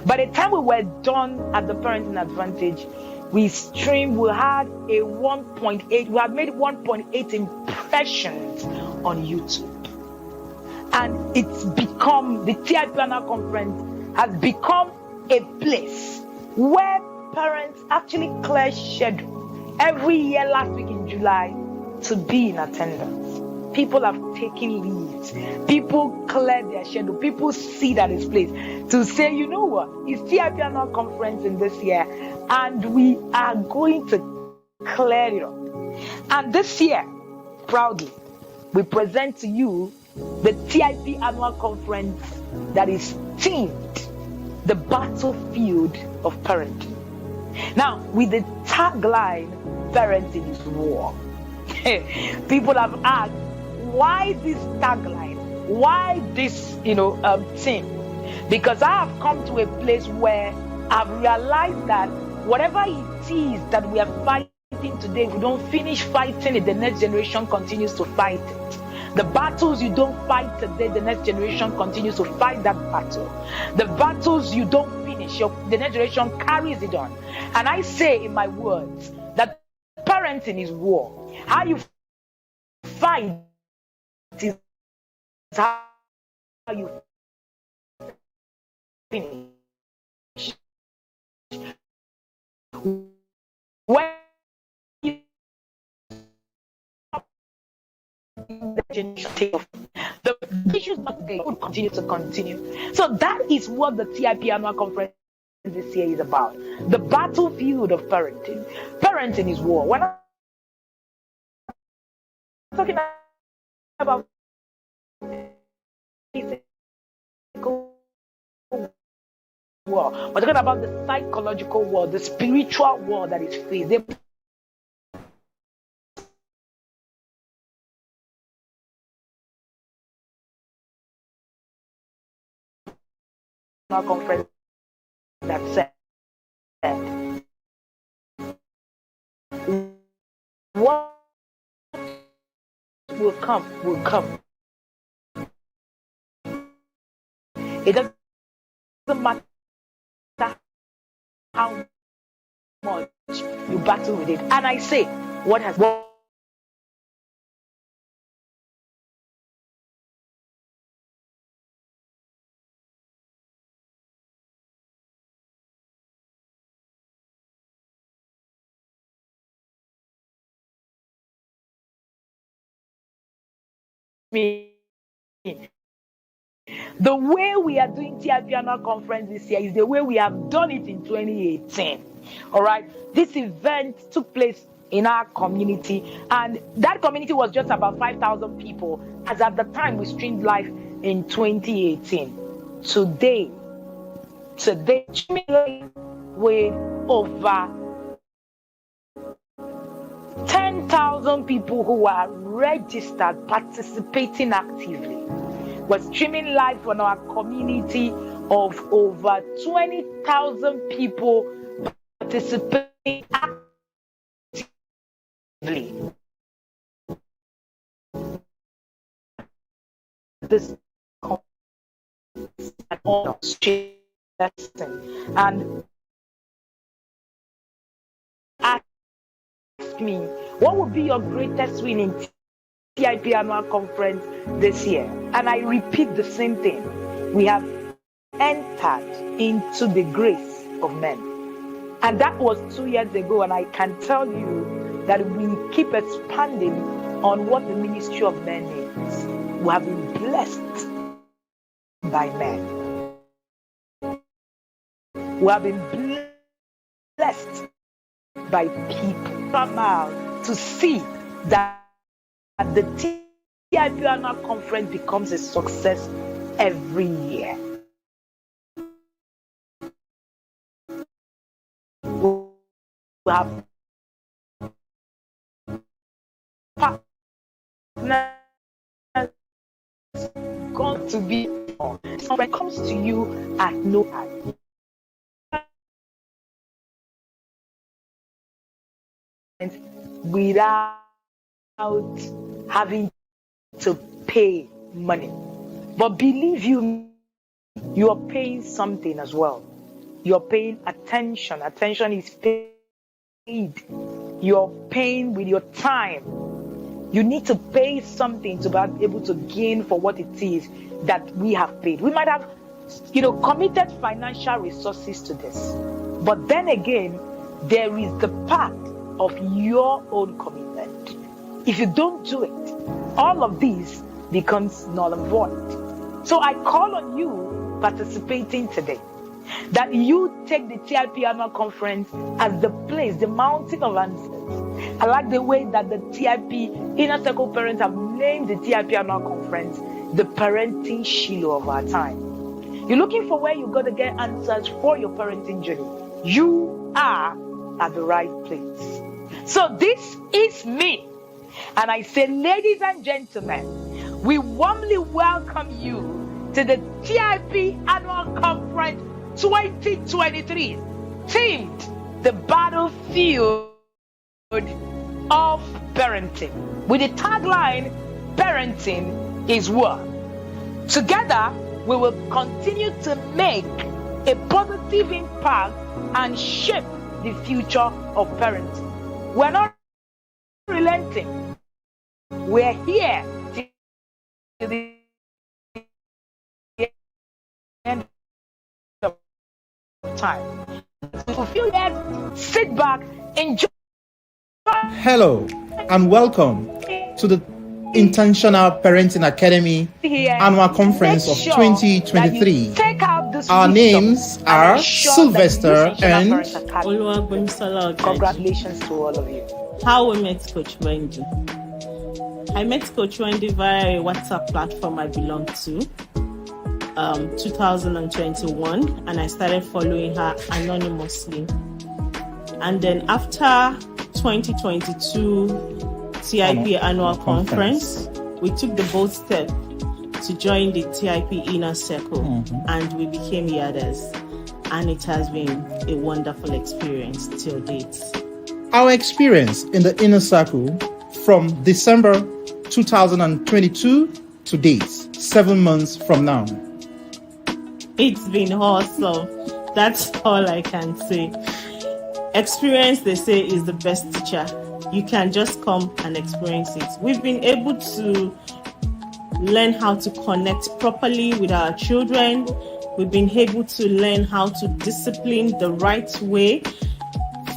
Speaker 8: By the time we were done at the parenting advantage, we streamed, we had a 1.8, we had made 1.8 impressions on YouTube. And it's become, the TI Planner Conference has become a place where parents actually clear schedule every year last week in July to be in attendance. People have taken leaves. People clear their schedule. People see that it's place to say, you know what, it's TIP annual conference in this year, and we are going to clear it up. And this year, proudly, we present to you the TIP annual conference that is themed the battlefield of parenting. Now, with the tagline, parenting is war. People have asked, why this tagline? Why this, theme? Because I have come to a place where I've realized that whatever it is that we are fighting today, if we don't finish fighting it, the next generation continues to fight it. The battles you don't fight today, the next generation continues to fight that battle. The battles you don't finish, the next generation carries it on. And I say in my words that parenting is war. How you fight is how you finish. When you the issues would continue to continue. So that is what the TIP annual conference this year is about. The battlefield of parenting. Parenting is war. When I'm talking about world. We're talking about the psychological world, the spiritual world that is faced. They conference that said, what will come will come. It doesn't matter how much you battle with it. And I say, what has me? The way we are doing TIP annual conference this year is the way we have done it in 2018. All right. This event took place in our community, and that community was just about 5,000 people as at the time we streamed live in 2018. Today, with over 10,000 people who are registered, participating actively. We're streaming live on our community of over 20,000 people participating actively. This and ask me, what would be your greatest win in TIP annual conference this year? And I repeat the same thing. We have entered into the grace of men. And that was 2 years ago, and I can tell you that we keep expanding on what the ministry of men means. We have been blessed by men. We have been blessed by people. Come out to see that the TIP annual conference becomes a success every year. We have partners going to be on. So when it comes to you at no time, without having to pay money. But believe you are paying something as well. You're paying attention. Attention is paid. You're paying with your time. You need to pay something to be able to gain for what it is that we have paid. We might have, committed financial resources to this. But then again, there is the part of your own commitment. If you don't do it, all of these becomes null and void. So I call on you participating today that you take the TIP annual conference as the place, the mountain of answers. I like the way that the TIP Inner Circle parents have named the TIP annual conference the parenting Shiloh of our time. You're looking for where you're going to get answers for your parenting journey. You are at the right place. So this is me. And I say, ladies and gentlemen, we warmly welcome you to the TIP Annual Conference 2023, themed the battlefield of parenting, with the tagline, parenting is war. Together, we will continue to make a positive impact and shape the future of parenting. We're not relenting. We're here to the end of time. To fulfill that, sit back, enjoy.
Speaker 10: Hello, and welcome to the Intentional Parenting Academy Annual Conference of 2023. Our names are Sylvester and
Speaker 8: congratulations to all of you.
Speaker 11: How we met Coach Wendy. I met Coach Wendy via a WhatsApp platform I belong to. 2021, and I started following her anonymously. And then after 2022 TIP annual conference, we took the bold step to join the TIP inner circle, and we became yarders. And it has been a wonderful experience till date.
Speaker 10: Our experience in the inner circle from December 2022 to date, 7 months from now.
Speaker 11: It's been awesome. That's all I can say. Experience, they say, is the best teacher. You can just come and experience it. We've been able to learn how to connect properly with our children. We've been able to learn how to discipline the right way,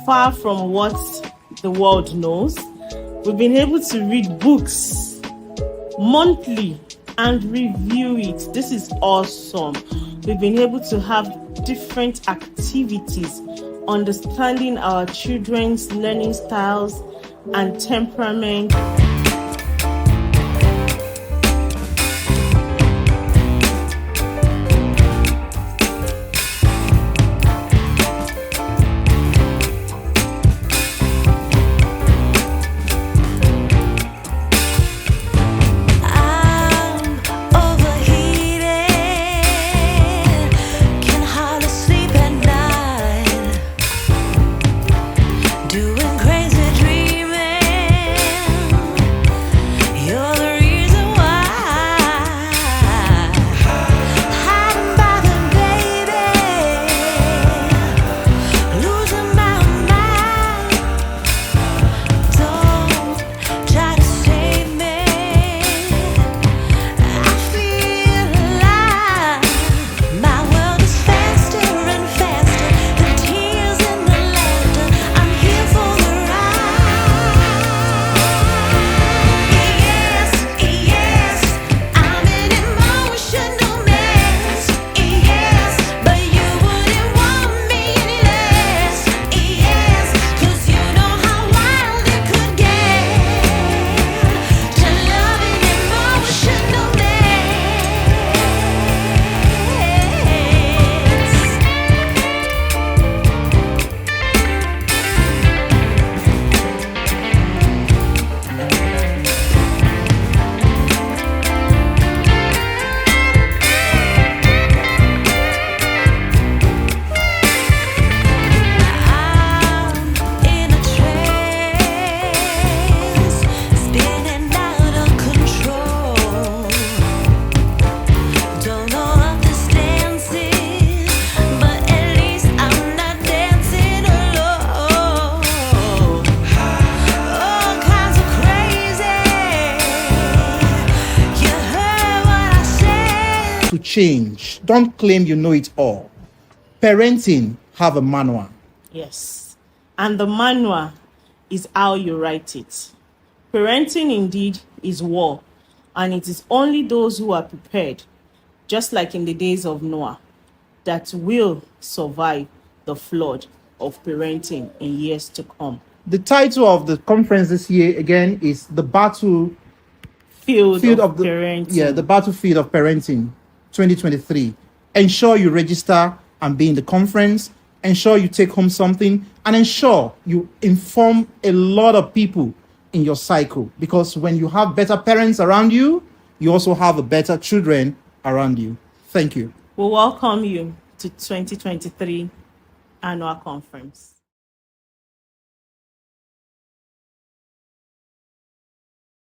Speaker 11: far from what the world knows. We've been able to read books monthly and review it. This is awesome. We've been able to have different activities, understanding our children's learning styles and temperament.
Speaker 10: Change. Don't claim you know it all. Parenting have a manual.
Speaker 11: Yes. And the manual is how you write it. Parenting indeed is war, and it is only those who are prepared, just like in the days of Noah, that will survive the flood of parenting in years to come.
Speaker 10: The title of the conference this year again is the Battlefield of
Speaker 11: Parenting.
Speaker 10: Yeah, the Battlefield of Parenting 2023. Ensure you register and be in the conference. Ensure you take home something, and ensure you inform a lot of people in your cycle, because when you have better parents around you, you also have a better children around you. Thank you.
Speaker 11: We welcome you to 2023 annual conference.